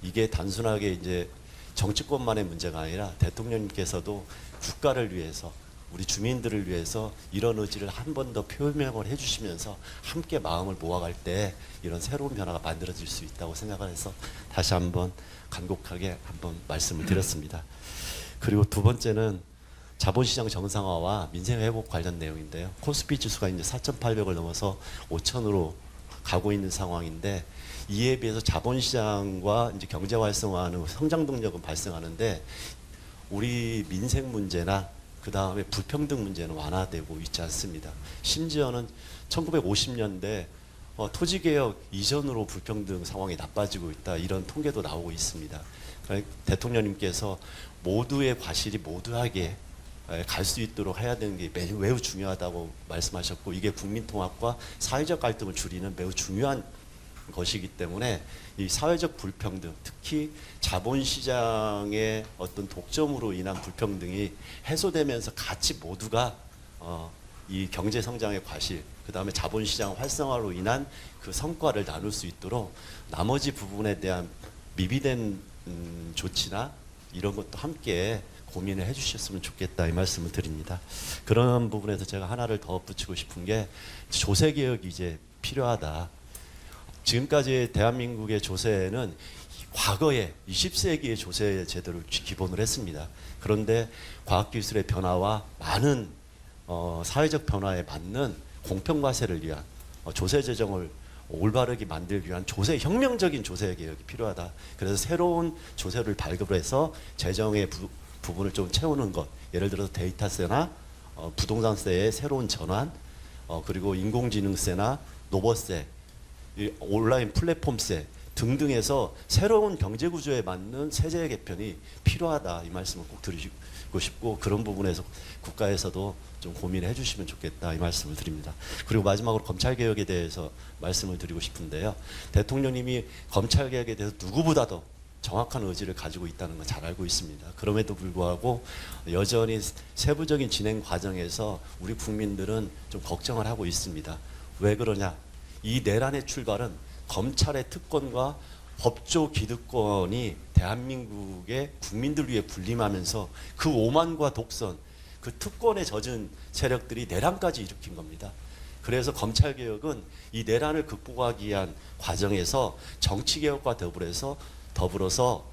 Speaker 10: 이게 단순하게 이제 정치권만의 문제가 아니라 대통령님께서도 국가를 위해서 우리 주민들을 위해서 이런 의지를 한 번 더 표명을 해주시면서 함께 마음을 모아갈 때 이런 새로운 변화가 만들어질 수 있다고 생각을 해서 다시 한번 간곡하게 한번 말씀을 드렸습니다. 그리고 두 번째는 자본시장 정상화와 민생 회복 관련 내용인데요. 코스피 지수가 이제 4,800을 넘어서 5,000으로 가고 있는 상황인데 이에 비해서 자본시장과 이제 경제 활성화하는 성장 동력은 발생하는데 우리 민생 문제나 그 다음에 불평등 문제는 완화되고 있지 않습니다. 심지어는 1950년대 토지개혁 이전으로 불평등 상황이 나빠지고 있다 이런 통계도 나오고 있습니다. 그러니까 대통령님께서 모두의 과실이 모두에게 갈 수 있도록 해야 되는 게 매우 중요하다고 말씀하셨고 이게 국민통합과 사회적 갈등을 줄이는 매우 중요한 것이기 때문에 이 사회적 불평등, 특히 자본시장의 어떤 독점으로 인한 불평등이 해소되면서 같이 모두가 이 경제 성장의 과실, 그 다음에 자본시장 활성화로 인한 그 성과를 나눌 수 있도록 나머지 부분에 대한 미비된 조치나 이런 것도 함께 고민을 해주셨으면 좋겠다 이 말씀을 드립니다. 그런 부분에서 제가 하나를 더 붙이고 싶은 게 조세 개혁이 이제 필요하다. 지금까지 대한민국의 조세는 과거에 20세기의 조세 제도를 기본으로 했습니다. 그런데 과학기술의 변화와 많은 사회적 변화에 맞는 공평과세를 위한 조세 재정을 올바르게 만들기 위한 혁명적인 조세 개혁이 필요하다. 그래서 새로운 조세를 발급을 해서 재정의 부분을 좀 채우는 것, 예를 들어서 데이터세나 부동산세의 새로운 전환, 그리고 인공지능세나 노버세, 이 온라인 플랫폼세, 등등해서 새로운 경제 구조에 맞는 세제 개편이 필요하다 이 말씀을 꼭 드리고 싶고 그런 부분에서 국가에서도 좀 고민을 해주시면 좋겠다 이 말씀을 드립니다. 그리고 마지막으로 검찰 개혁에 대해서 말씀을 드리고 싶은데요. 대통령님이 검찰 개혁에 대해서 누구보다도 정확한 의지를 가지고 있다는 건 잘 알고 있습니다. 그럼에도 불구하고 여전히 세부적인 진행 과정에서 우리 국민들은 좀 걱정을 하고 있습니다. 왜 그러냐? 이 내란의 출발은 검찰의 특권과 법조 기득권이 대한민국의 국민들 위해 군림하면서 그 오만과 독선, 그 특권에 젖은 세력들이 내란까지 일으킨 겁니다. 그래서 검찰개혁은 이 내란을 극복하기 위한 과정에서 정치개혁과 더불어서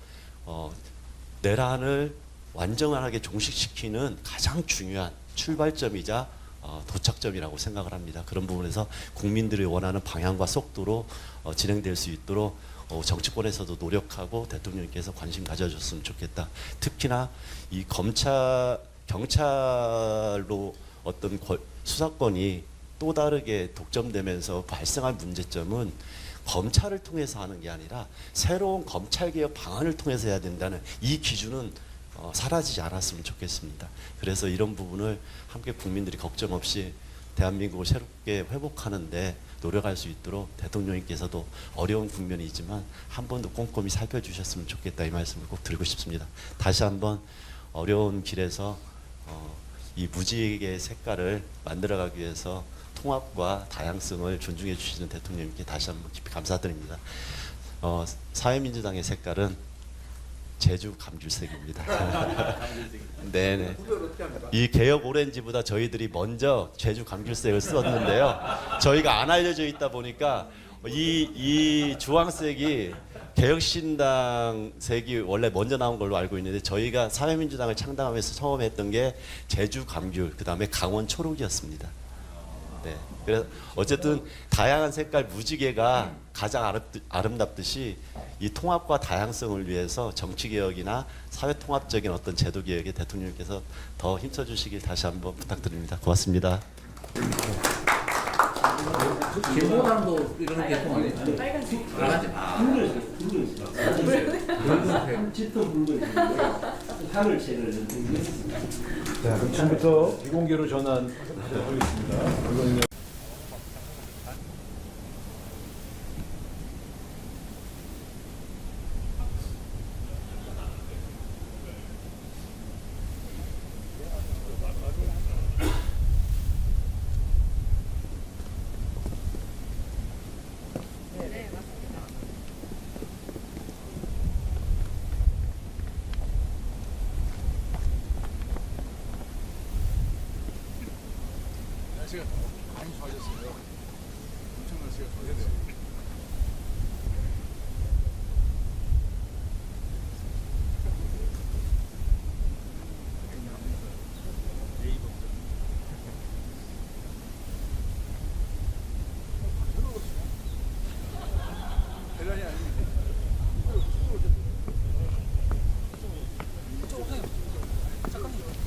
Speaker 10: 내란을 완전하게 종식시키는 가장 중요한 출발점이자 도착점이라고 생각을 합니다. 그런 부분에서 국민들이 원하는 방향과 속도로 진행될 수 있도록 정치권에서도 노력하고 대통령께서 관심 가져줬으면 좋겠다. 특히나 이 경찰로 어떤 수사권이 또 다르게 독점되면서 발생한 문제점은 검찰을 통해서 하는 게 아니라 새로운 검찰개혁 방안을 통해서 해야 된다는 이 기준은 사라지지 않았으면 좋겠습니다. 그래서 이런 부분을 함께 국민들이 걱정 없이 대한민국을 새롭게 회복하는데 노력할 수 있도록 대통령님께서도 어려운 국면이지만 한 번 더 꼼꼼히 살펴주셨으면 좋겠다 이 말씀을 꼭 드리고 싶습니다. 다시 한번 어려운 길에서 이 무지개의 색깔을 만들어가기 위해서 통합과 다양성을 존중해 주시는 대통령님께 다시 한번 깊이 감사드립니다. 사회민주당의 색깔은 제주 감귤색입니다. 네네. 이 개혁 오렌지보다 저희들이 먼저 제주 감귤색을 썼는데요. 저희가 안 알려져 있다 보니까 이 주황색이 개혁신당 색이 원래 먼저 나온 걸로 알고 있는데 저희가 사회민주당을 창당하면서 처음 했던 게 제주 감귤, 그 다음에 강원 초록이었습니다. 네. 그래서 어쨌든 다양한 색깔 무지개가 가장 아름답듯이 이 통합과 다양성을 위해서 정치개혁이나 사회통합적인 어떤 제도개혁에 대통령께서 더 힘써주시길 다시 한번 부탁드립니다. 고맙습니다.
Speaker 3: 개보다도 이런 개통 안 했죠?
Speaker 7: 빨간색.
Speaker 3: 붉은색. 짙은 붉은색. 하늘색을 했습니다.
Speaker 4: 자, 그럼 지금부터 비공개로 전환하겠습니다. 물론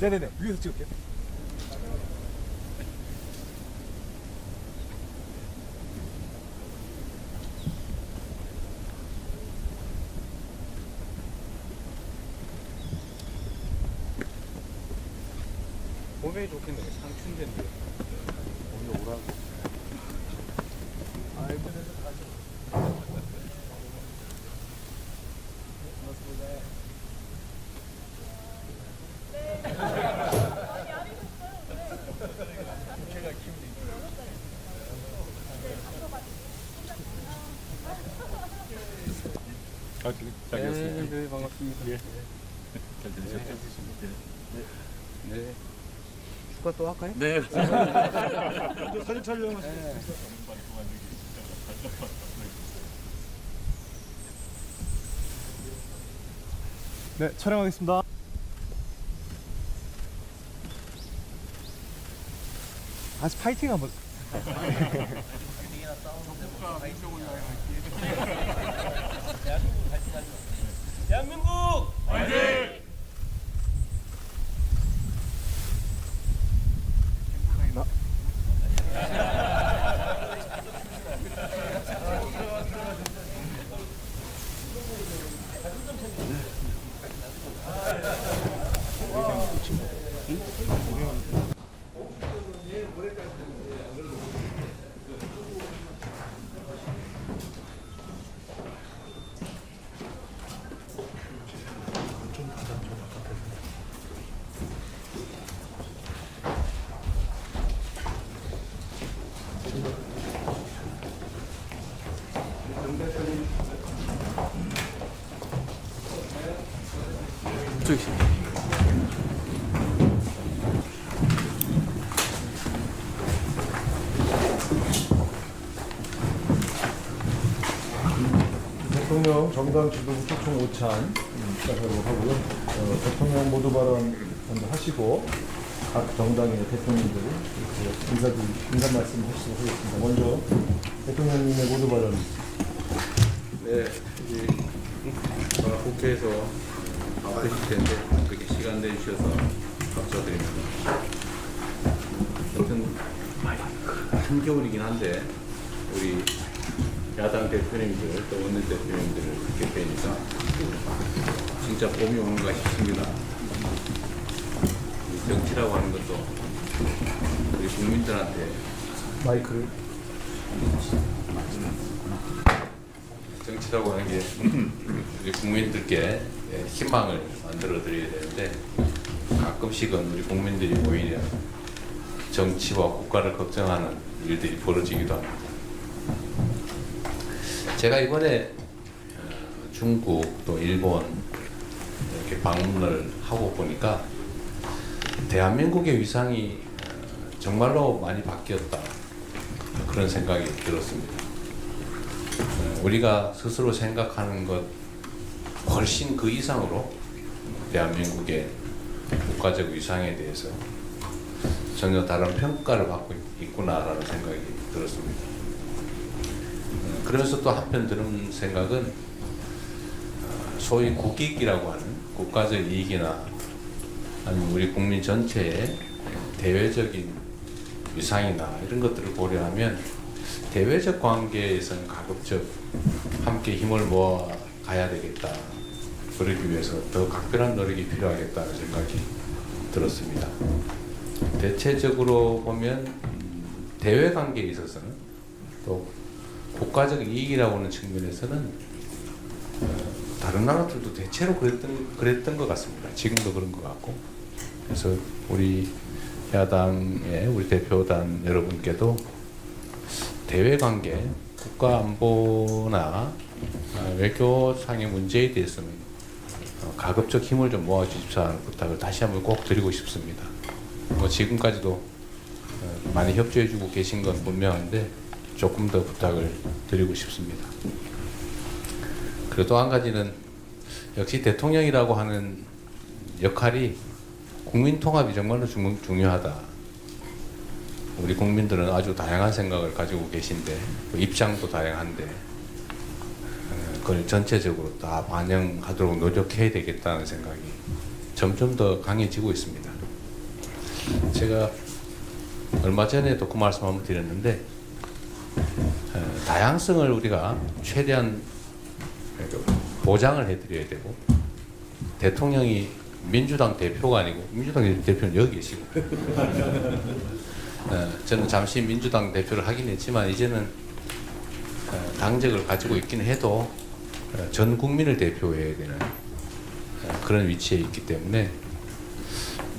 Speaker 2: 네네네. 위에서 찍을게요. 몸에 좋겠네. 상춘대인데. 오늘 오라고. 아이고, 네, 반갑습니다. 예. 잘 지내셨죠? 네. 축하 또 할까요? 네. 사진 촬영하시죠. 네, 촬영하겠습니다. 다시 파이팅 한번.
Speaker 3: 대한민국 화이팅!
Speaker 4: 대통령 정당 지도부 초청 오찬 시작하도록 하고요. 대통령 모두 발언 먼저 하시고 각 정당의 대통령들 이렇게 인사 말씀 하시도록 하겠습니다. 먼저 대통령님의 모두 발언.
Speaker 5: 네, 이제 국회에서 바쁘실 텐데 그렇게 시간 내주셔서 감사드립니다. 하여튼 한겨울이긴 한데 우리 야당 대표님들 또 원내대표님들 이렇게 뵈니까 진짜 봄이 오는가 싶습니다. 이 정치라고 하는 것도 우리 국민들한테
Speaker 4: 마이크를.
Speaker 5: 정치라고 하는 게 우리 국민들께 희망을 만들어 드려야 되는데 가끔씩은 우리 국민들이 오히려 정치와 국가를 걱정하는 일들이 벌어지기도 합니다. 제가 이번에 중국 또 일본 이렇게 방문을 하고 보니까 대한민국의 위상이 정말로 많이 바뀌었다 그런 생각이 들었습니다. 우리가 스스로 생각하는 것 훨씬 그 이상으로 대한민국의 국가적 위상에 대해서 전혀 다른 평가를 받고 있구나라는 생각이 들었습니다. 그러면서 또 한편 드는 생각은 소위 국익이라고 하는 국가적 이익이나 아니면 우리 국민 전체의 대외적인 위상이나 이런 것들을 고려하면 대외적 관계에서는 가급적 함께 힘을 모아 가야 되겠다. 그러기 위해서 더 각별한 노력이 필요하겠다는 생각이 들었습니다. 대체적으로 보면 대외 관계에 있어서는 또 국가적 이익이라고 하는 측면에서는 다른 나라들도 대체로 그랬던 것 같습니다. 지금도 그런 것 같고. 그래서 우리 야당의 우리 대표단 여러분께도 대외 관계, 국가 안보나 외교상의 문제에 대해서는 가급적 힘을 좀 모아 주십사는 부탁을 다시 한번 꼭 드리고 싶습니다. 뭐 지금까지도 많이 협조해 주고 계신 건 분명한데 조금 더 부탁을 드리고 싶습니다. 그리고 또 한 가지는 역시 대통령이라고 하는 역할이 국민 통합이 정말로 중요하다. 우리 국민들은 아주 다양한 생각을 가지고 계신데 입장도 다양한데 그걸 전체적으로 다 반영하도록 노력해야 되겠다는 생각이 점점 더 강해지고 있습니다. 제가 얼마 전에도 그 말씀 한번 드렸는데 다양성을 우리가 최대한 보장을 해드려야 되고 대통령이 민주당 대표가 아니고 민주당 대표는 여기 계시고 저는 잠시 민주당 대표를 하긴 했지만 이제는 당적을 가지고 있긴 해도 전 국민을 대표해야 되는 그런 위치에 있기 때문에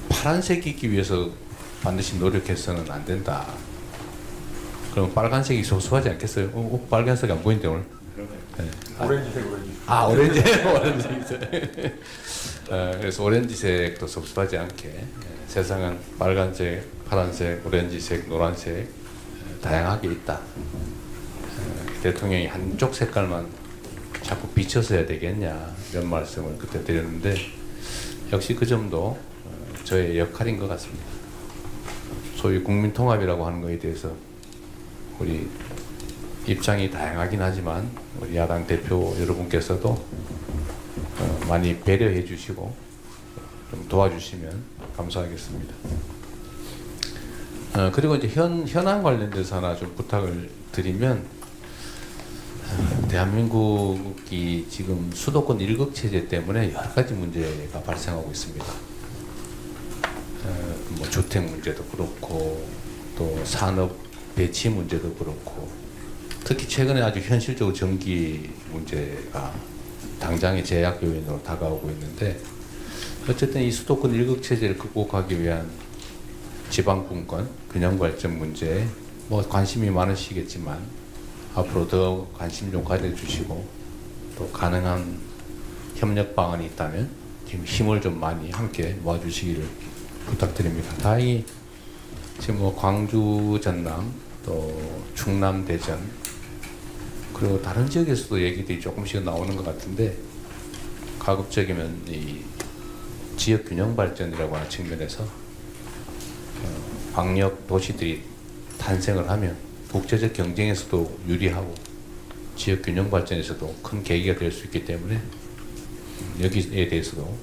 Speaker 5: 파란색이기 위해서 반드시 노력해서는 안 된다. 그럼 빨간색이 소소하지 않겠어요? 빨간색이 안 보이는데 오늘? 네.
Speaker 8: 오렌지색.
Speaker 5: 오렌지색. 그래서 오렌지색도 섭섭하지 않게 세상은 빨간색, 파란색, 오렌지색, 노란색 다양하게 있다. 대통령이 한쪽 색깔만 자꾸 비춰서 해야 되겠냐 이런 말씀을 그때 드렸는데 역시 그 점도 저의 역할인 것 같습니다. 소위 국민 통합이라고 하는 것에 대해서 우리 입장이 다양하긴 하지만 우리 야당 대표 여러분께서도 많이 배려해 주시고 좀 도와주시면 감사하겠습니다. 그리고 이제 현안 관련돼서 하나 좀 부탁을 드리면 대한민국이 지금 수도권 일극 체제 때문에 여러 가지 문제가 발생하고 있습니다. 뭐 주택 문제도 그렇고 또 산업 배치 문제도 그렇고 특히 최근에 아주 현실적으로 전기 문제가 당장의 제약 요인으로 다가오고 있는데 어쨌든 이 수도권 일극 체제를 극복하기 위한 지방분권 균형 발전 문제에 뭐 관심이 많으시겠지만 앞으로 더 관심 좀 가져주시고 또 가능한 협력 방안이 있다면 힘을 좀 많이 함께 모아주시기를 부탁드립니다. 다행히 지금 뭐 광주 전남 또 충남 대전 그리고 다른 지역에서도 얘기들이 조금씩 나오는 것 같은데 가급적이면 이 지역 균형 발전이라고 하는 측면에서 광역 도시들이 탄생을 하면 국제적 경쟁에서도 유리하고 지역 균형 발전에서도 큰 계기가 될 수 있기 때문에 여기에 대해서도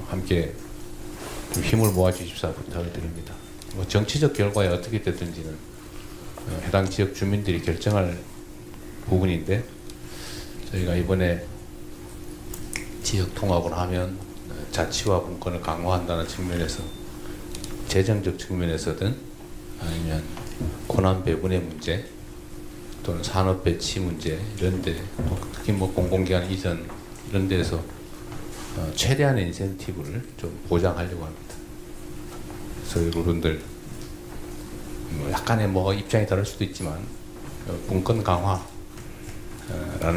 Speaker 5: 함께 좀 힘을 모아 주십사 부탁을 드립니다. 뭐 정치적 결과에 어떻게 되든지는 해당 지역 주민들이 결정할 부분인데 저희가 이번에 지역 통합을 하면 자치와 분권을 강화한다는 측면에서 재정적 측면에서든 아니면 고난 배분의 문제 또는 산업 배치 문제 이런데 특히 뭐 공공기관 이전 이런 데서 최대한의 인센티브를 좀 보장하려고 합니다. 그래서 여러분들 뭐 약간의 뭐 입장이 다를 수도 있지만 분권 강화라는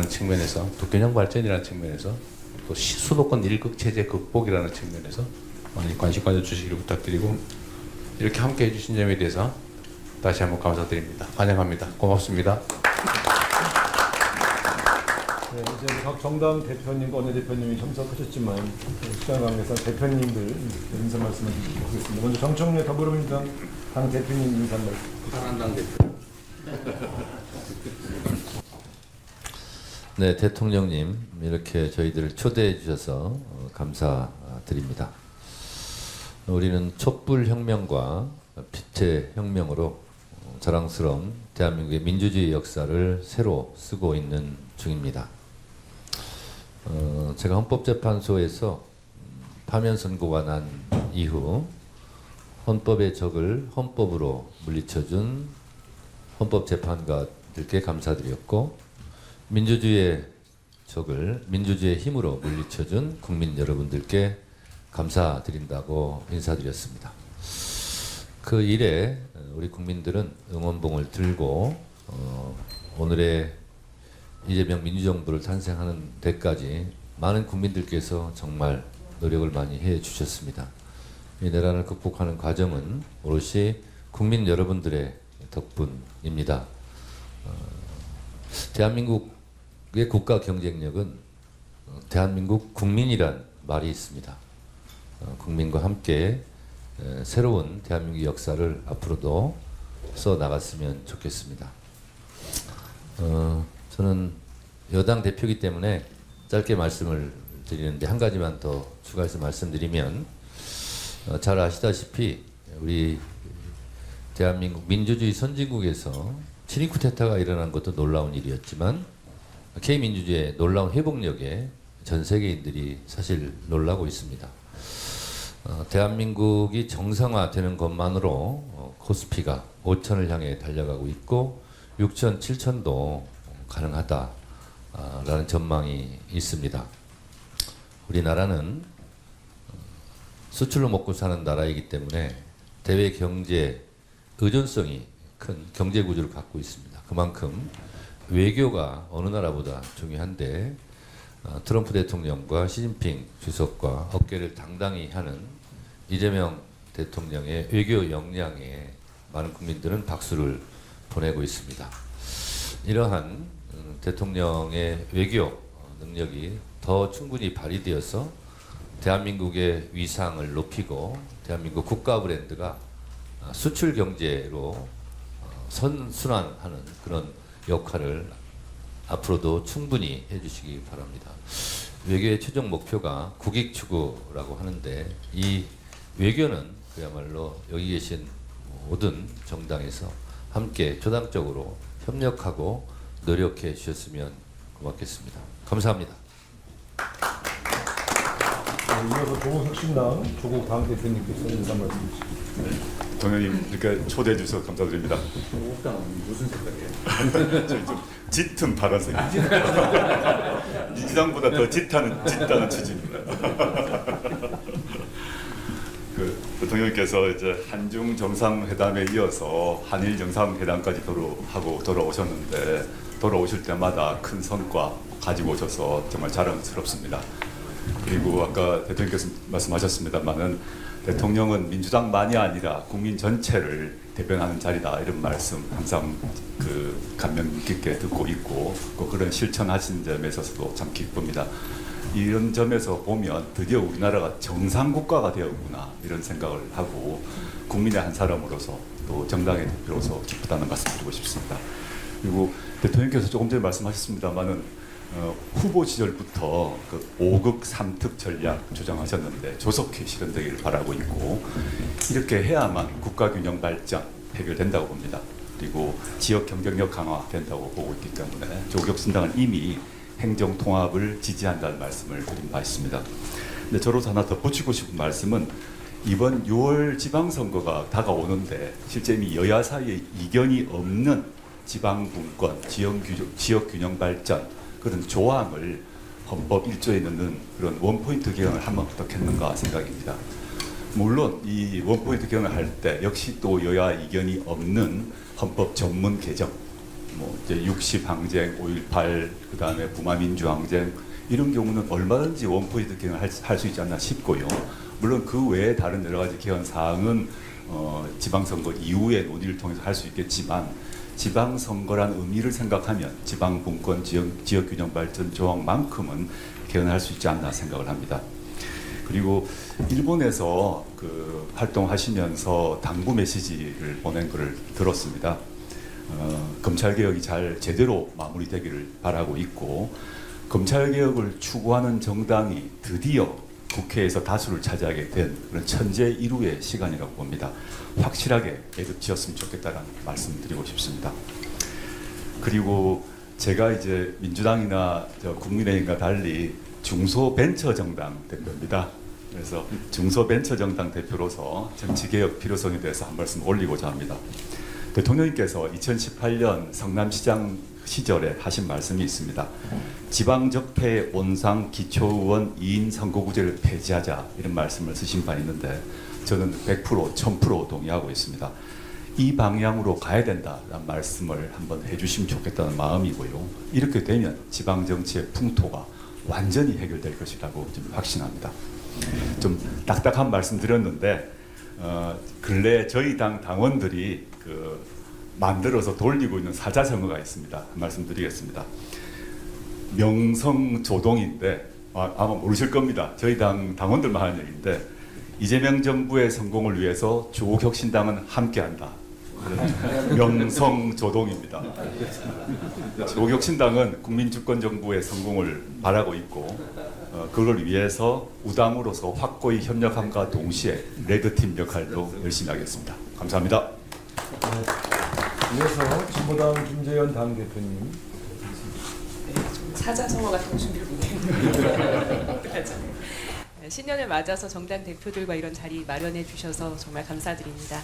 Speaker 5: 측면에서 또 균형 발전이라는 측면에서 또 수도권 일극 체제 극복이라는 측면에서 많이 관심 가져주시기를 부탁드리고 이렇게 함께 해주신 점에 대해서 다시 한번 감사드립니다. 환영합니다. 고맙습니다.
Speaker 4: 네, 이제 각 정당 대표님과 원내대표님이 참석하셨지만 시간 관계상 대표님들 인사 말씀을 드리겠습니다. 먼저 정청래 더불어민주당 당 대표님 인사 말씀.
Speaker 3: 부산한당 대표.
Speaker 6: 네, 대통령님 이렇게 저희들을 초대해 주셔서 감사드립니다. 우리는 촛불 혁명과 빛의 혁명으로 자랑스러운 대한민국의 민주주의 역사를 새로 쓰고 있는 중입니다. 제가 헌법재판소에서 파면 선고가 난 이후 헌법의 적을 헌법으로 물리쳐준 헌법재판관들께 감사드렸고 민주주의의 적을 민주주의의 힘으로 물리쳐준 국민 여러분들께 감사드린다고 인사드렸습니다. 그 일에 우리 국민들은 응원봉을 들고 오늘의 이재명 민주정부를 탄생하는 데까지 많은 국민들께서 정말 노력을 많이 해주셨습니다. 이 내란을 극복하는 과정은 오롯이 국민 여러분들의 덕분입니다. 대한민국의 국가 경쟁력은 대한민국 국민이란 말이 있습니다. 국민과 함께 새로운 대한민국 역사를 앞으로도 써 나갔으면 좋겠습니다. 저는 여당 대표이기 때문에 짧게 말씀을 드리는데 한 가지만 더 추가해서 말씀드리면 잘 아시다시피 우리 대한민국 민주주의 선진국에서 친위 쿠데타가 일어난 것도 놀라운 일이었지만 K민주주의의 놀라운 회복력에 전 세계인들이 사실 놀라고 있습니다. 대한민국이 정상화되는 것만으로 코스피가 5천을 향해 달려가고 있고 6천, 7천도 가능하다라는 전망이 있습니다. 우리나라는 수출로 먹고 사는 나라이기 때문에 대외 경제 의존성이 큰 경제 구조를 갖고 있습니다. 그만큼 외교가 어느 나라보다 중요한데 트럼프 대통령과 시진핑 주석과 어깨를 당당히 하는 이재명 대통령의 외교 역량에 많은 국민들은 박수를 보내고 있습니다. 이러한 대통령의 외교 능력이 더 충분히 발휘되어서 대한민국의 위상을 높이고 대한민국 국가 브랜드가 수출 경제로 선순환하는 그런 역할을 앞으로도 충분히 해주시기 바랍니다. 외교의 최종 목표가 국익 추구라고 하는데 이 외교는 그야말로 여기 계신 모든 정당에서 함께 조당적으로 협력하고 노력해 주셨으면 고맙겠습니다. 감사합니다.
Speaker 4: 이어서 조국혁신당 조국 당 대표님께서 인사 말씀 주시겠습니다.
Speaker 1: 동영님 이렇게 초대해 주셔서 감사드립니다.
Speaker 3: 조국당은 무슨 색깔이에요?
Speaker 1: 저희 좀 짙은 파란색. 민주당보다 더 짙다는 취지입니다. 그 대통령께서 이제 한중 정상회담에 이어서 한일 정상회담까지 하고 돌아오셨는데 돌아오실 때마다 큰 성과 가지고 오셔서 정말 자랑스럽습니다. 그리고 아까 대통령께서 말씀하셨습니다만은 대통령은 민주당만이 아니라 국민 전체를 대변하는 자리다 이런 말씀 항상 그 감명 깊게 듣고 있고 그런 실천하신 점에 있어서도 참 기쁩니다. 이런 점에서 보면 드디어 우리나라가 정상 국가가 되었구나 이런 생각을 하고 국민의 한 사람으로서 또 정당의 대표로서 기쁘다는 말씀 드리고 싶습니다. 그리고 대통령께서 조금 전에 말씀하셨습니다만은 후보 시절부터 그 5극 3특 전략 주장하셨는데 조속히 실현되기를 바라고 있고 이렇게 해야만 국가 균형 발전 해결된다고 봅니다. 그리고 지역 경쟁력 강화 된다고 보고 있기 때문에 조국혁신당은 이미 행정 통합을 지지한다는 말씀을 드린 바 있습니다. 근데 저로서 하나 덧붙이고 싶은 말씀은 이번 6월 지방선거가 다가오는데 실제 이미 여야 사이에 이견이 없는 지방분권, 지역 균형 발전 그런 조항을 헌법 1조에 넣는 그런 원포인트 개헌을 하면 어떻겠는가 생각입니다. 물론 이 원포인트 개헌을 할 때 역시 또 여야 이견이 없는 헌법 전문 개정, 뭐 이제 60 항쟁, 5.18 그다음에 부마민주 항쟁 이런 경우는 얼마든지 원포인트 개헌을 할 수 있지 않나 싶고요. 물론 그 외에 다른 여러 가지 개헌 사항은 지방선거 이후에 논의를 통해서 할 수 있겠지만 지방선거란 의미를 생각하면 지방분권, 지역균형발전 조항만큼은 개헌할 수 있지 않나 생각을 합니다. 그리고 일본에서 그 활동하시면서 당부 메시지를 보낸 것을 들었습니다. 검찰개혁이 잘 제대로 마무리되기를 바라고 있고 검찰개혁을 추구하는 정당이 드디어 국회에서 다수를 차지하게 된 그런 천재일우의 시간이라고 봅니다. 확실하게 매듭 지었으면 좋겠다는 말씀 드리고 싶습니다. 그리고 제가 이제 민주당이나 국민의힘과 달리 중소벤처정당 대표입니다. 그래서 중소벤처정당 대표로서 정치개혁 필요성에 대해서 한 말씀 올리고자 합니다. 대통령님께서 2018년 성남시장 시절에 하신 말씀이 있습니다. 지방적폐 온상 기초의원 2인 선거구제를 폐지하자 이런 말씀을 쓰신 바 있는데 저는 100% 1000% 동의하고 있습니다. 이 방향으로 가야 된다라는 말씀을 한번 해주시면 좋겠다는 마음이고요. 이렇게 되면 지방정치의 풍토가 완전히 해결될 것이라고 좀 확신합니다. 좀 딱딱한 말씀 드렸는데 근래 저희 당 당원들이 만들어서 돌리고 있는 사자성어가 있습니다. 한 말씀 드리겠습니다. 명성조동인데 아마 모르실 겁니다. 저희 당 당원들만 하는 얘기인데 이재명 정부의 성공을 위해서 조국혁신당은 함께한다. 명성조동입니다. 조국혁신당은 국민주권정부의 성공을 바라고 있고 그걸 위해서 우당으로서 확고히 협력함과 동시에 레드팀 역할도 열심히 하겠습니다. 감사합니다.
Speaker 4: 이어서 진보당 김재현 당대표님.
Speaker 7: 사자성어 같은 거 준비를 못했는데 어떡하잖아요. 신년을 맞아서 정당 대표들과 이런 자리 마련해 주셔서 정말 감사드립니다.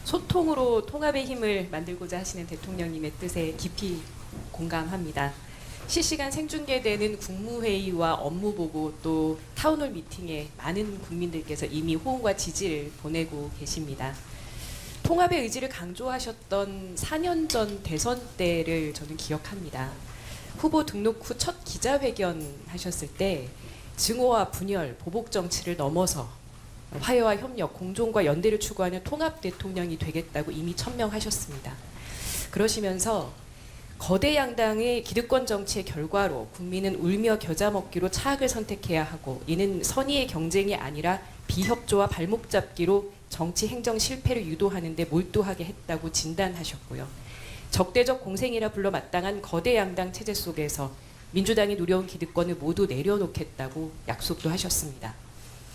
Speaker 7: 소통으로 통합의 힘을 만들고자 하시는 대통령님의 뜻에 깊이 공감합니다. 실시간 생중계되는 국무회의와 업무보고 또 타운홀 미팅에 많은 국민들께서 이미 호응과 지지를 보내고 계십니다. 통합의 의지를 강조하셨던 4년 전 대선 때를 저는 기억합니다. 후보 등록 후 첫 기자회견 하셨을 때 증오와 분열, 보복 정치를 넘어서 화해와 협력, 공존과 연대를 추구하는 통합 대통령이 되겠다고 이미 천명하셨습니다. 그러시면서 거대 양당의 기득권 정치의 결과로 국민은 울며 겨자 먹기로 차악을 선택해야 하고 이는 선의의 경쟁이 아니라 비협조와 발목 잡기로 정치 행정 실패를 유도하는 데 몰두하게 했다고 진단하셨고요. 적대적 공생이라 불러 마땅한 거대 양당 체제 속에서 민주당이 누려온 기득권을 모두 내려놓겠다고 약속도 하셨습니다.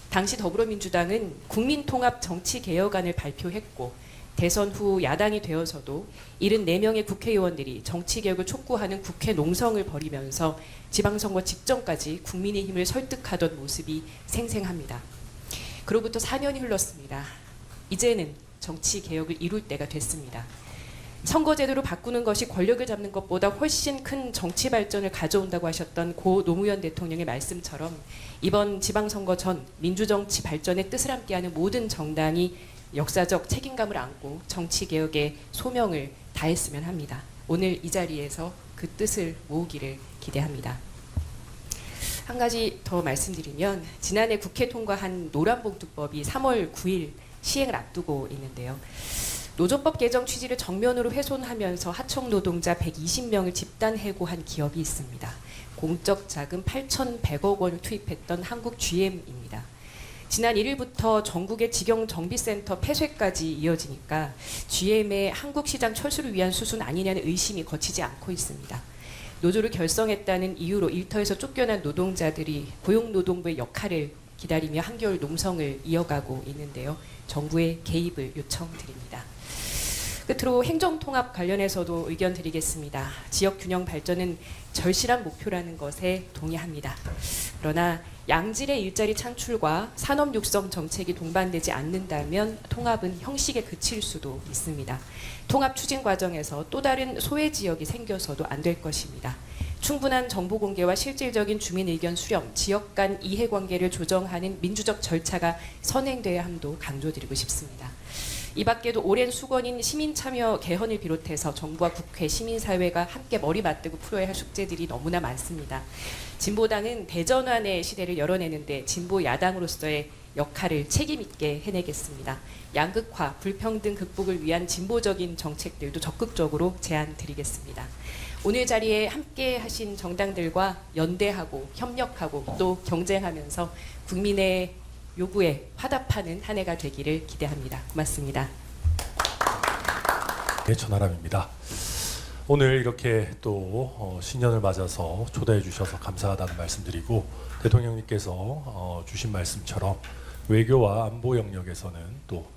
Speaker 7: 당시 더불어민주당은 국민통합 정치개혁안을 발표했고 대선 후 야당이 되어서도 74명의 국회의원들이 정치개혁을 촉구하는 국회 농성을 벌이면서 지방선거 직전까지 국민의힘을 설득하던 모습이 생생합니다. 그로부터 4년이 흘렀습니다. 이제는 정치개혁을 이룰 때가 됐습니다. 선거제도를 바꾸는 것이 권력을 잡는 것보다 훨씬 큰 정치 발전을 가져온다고 하셨던 고 노무현 대통령의 말씀처럼 이번 지방선거 전 민주정치 발전의 뜻을 함께하는 모든 정당이 역사적 책임감을 안고 정치개혁의 소명을 다했으면 합니다. 오늘 이 자리에서 그 뜻을 모으기를 기대합니다. 한 가지 더 말씀드리면 지난해 국회 통과한 노란봉투법이 3월 9일 시행을 앞두고 있는데요. 노조법 개정 취지를 정면으로 훼손하면서 하청 노동자 120명을 집단 해고한 기업이 있습니다. 공적 자금 8,100억 원을 투입했던 한국 GM입니다. 지난 1일부터 전국의 직영 정비센터 폐쇄까지 이어지니까 GM의 한국 시장 철수를 위한 수순 아니냐는 의심이 거치지 않고 있습니다. 노조를 결성했다는 이유로 일터에서 쫓겨난 노동자들이 고용노동부의 역할을 기다리며 한겨울 농성을 이어가고 있는데요. 정부의 개입을 요청드립니다. 끝으로 행정통합 관련해서도 의견 드리겠습니다. 지역균형 발전은 절실한 목표라는 것에 동의합니다. 그러나 양질의 일자리 창출과 산업 육성 정책이 동반되지 않는다면 통합은 형식에 그칠 수도 있습니다. 통합 추진 과정에서 또 다른 소외 지역이 생겨서도 안 될 것입니다. 충분한 정보 공개와 실질적인 주민 의견 수렴, 지역 간 이해관계를 조정하는 민주적 절차가 선행돼야 함도 강조드리고 싶습니다. 이 밖에도 오랜 수건인 시민참여 개헌을 비롯해서 정부와 국회, 시민사회가 함께 머리 맞대고 풀어야 할 숙제들이 너무나 많습니다. 진보당은 대전환의 시대를 열어내는데 진보 야당으로서의 역할을 책임있게 해내겠습니다. 양극화, 불평등 극복을 위한 진보적인 정책들도 적극적으로 제안드리겠습니다. 오늘 자리에 함께 하신 정당들과 연대하고 협력하고 또 경쟁하면서 국민의 요구에 화답하는 한 해가 되기를 기대합니다. 고맙습니다.
Speaker 8: 네, 천하람입니다. 오늘 이렇게 또 신년을 맞아서 초대해 주셔서 감사하다는 말씀드리고 대통령님께서 주신 말씀처럼 외교와 안보 영역에서는 또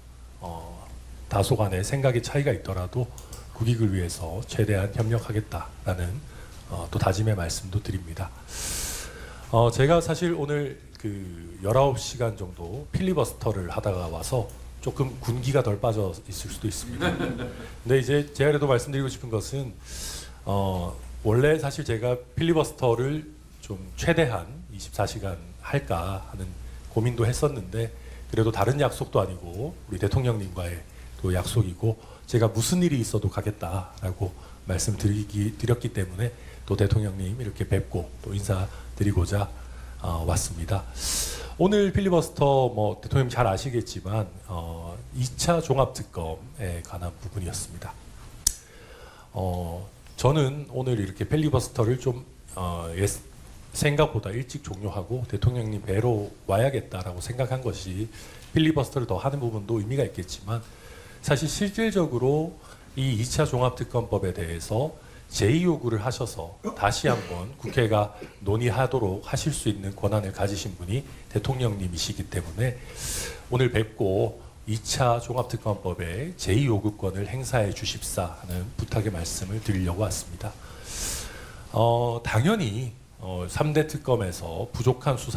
Speaker 8: 다소간의 생각의 차이가 있더라도 국익을 위해서 최대한 협력하겠다라는 또 다짐의 말씀도 드립니다. 제가 사실 오늘 그 19시간 정도 필리버스터를 하다가 와서 조금 군기가 덜 빠져 있을 수도 있습니다. 근데 이제 제가 그래도 말씀드리고 싶은 것은 원래 사실 제가 필리버스터를 좀 최대한 24시간 할까 하는 고민도 했었는데 그래도 다른 약속도 아니고 우리 대통령님과의 또 약속이고 제가 무슨 일이 있어도 가겠다라고 말씀드렸기 때문에 또 대통령님 이렇게 뵙고 또 인사드리고자 왔습니다. 오늘 필리버스터 뭐 대통령님 잘 아시겠지만 2차 종합특검에 관한 부분이었습니다. 저는 오늘 이렇게 필리버스터를 좀 생각보다 일찍 종료하고 대통령님 뵈러 와야겠다라고 생각한 것이 필리버스터를 더 하는 부분도 의미가 있겠지만 사실 실질적으로 이 2차 종합특검법에 대해서 제2요구를 하셔서 다시 한번 국회가 논의하도록 하실 수 있는 권한을 가지신 분이 대통령님이시기 때문에 오늘 뵙고 2차 종합특검법의 제2요구권을 행사해 주십사 하는 부탁의 말씀을 드리려고 왔습니다. 당연히 3대 특검에서 부족한 수사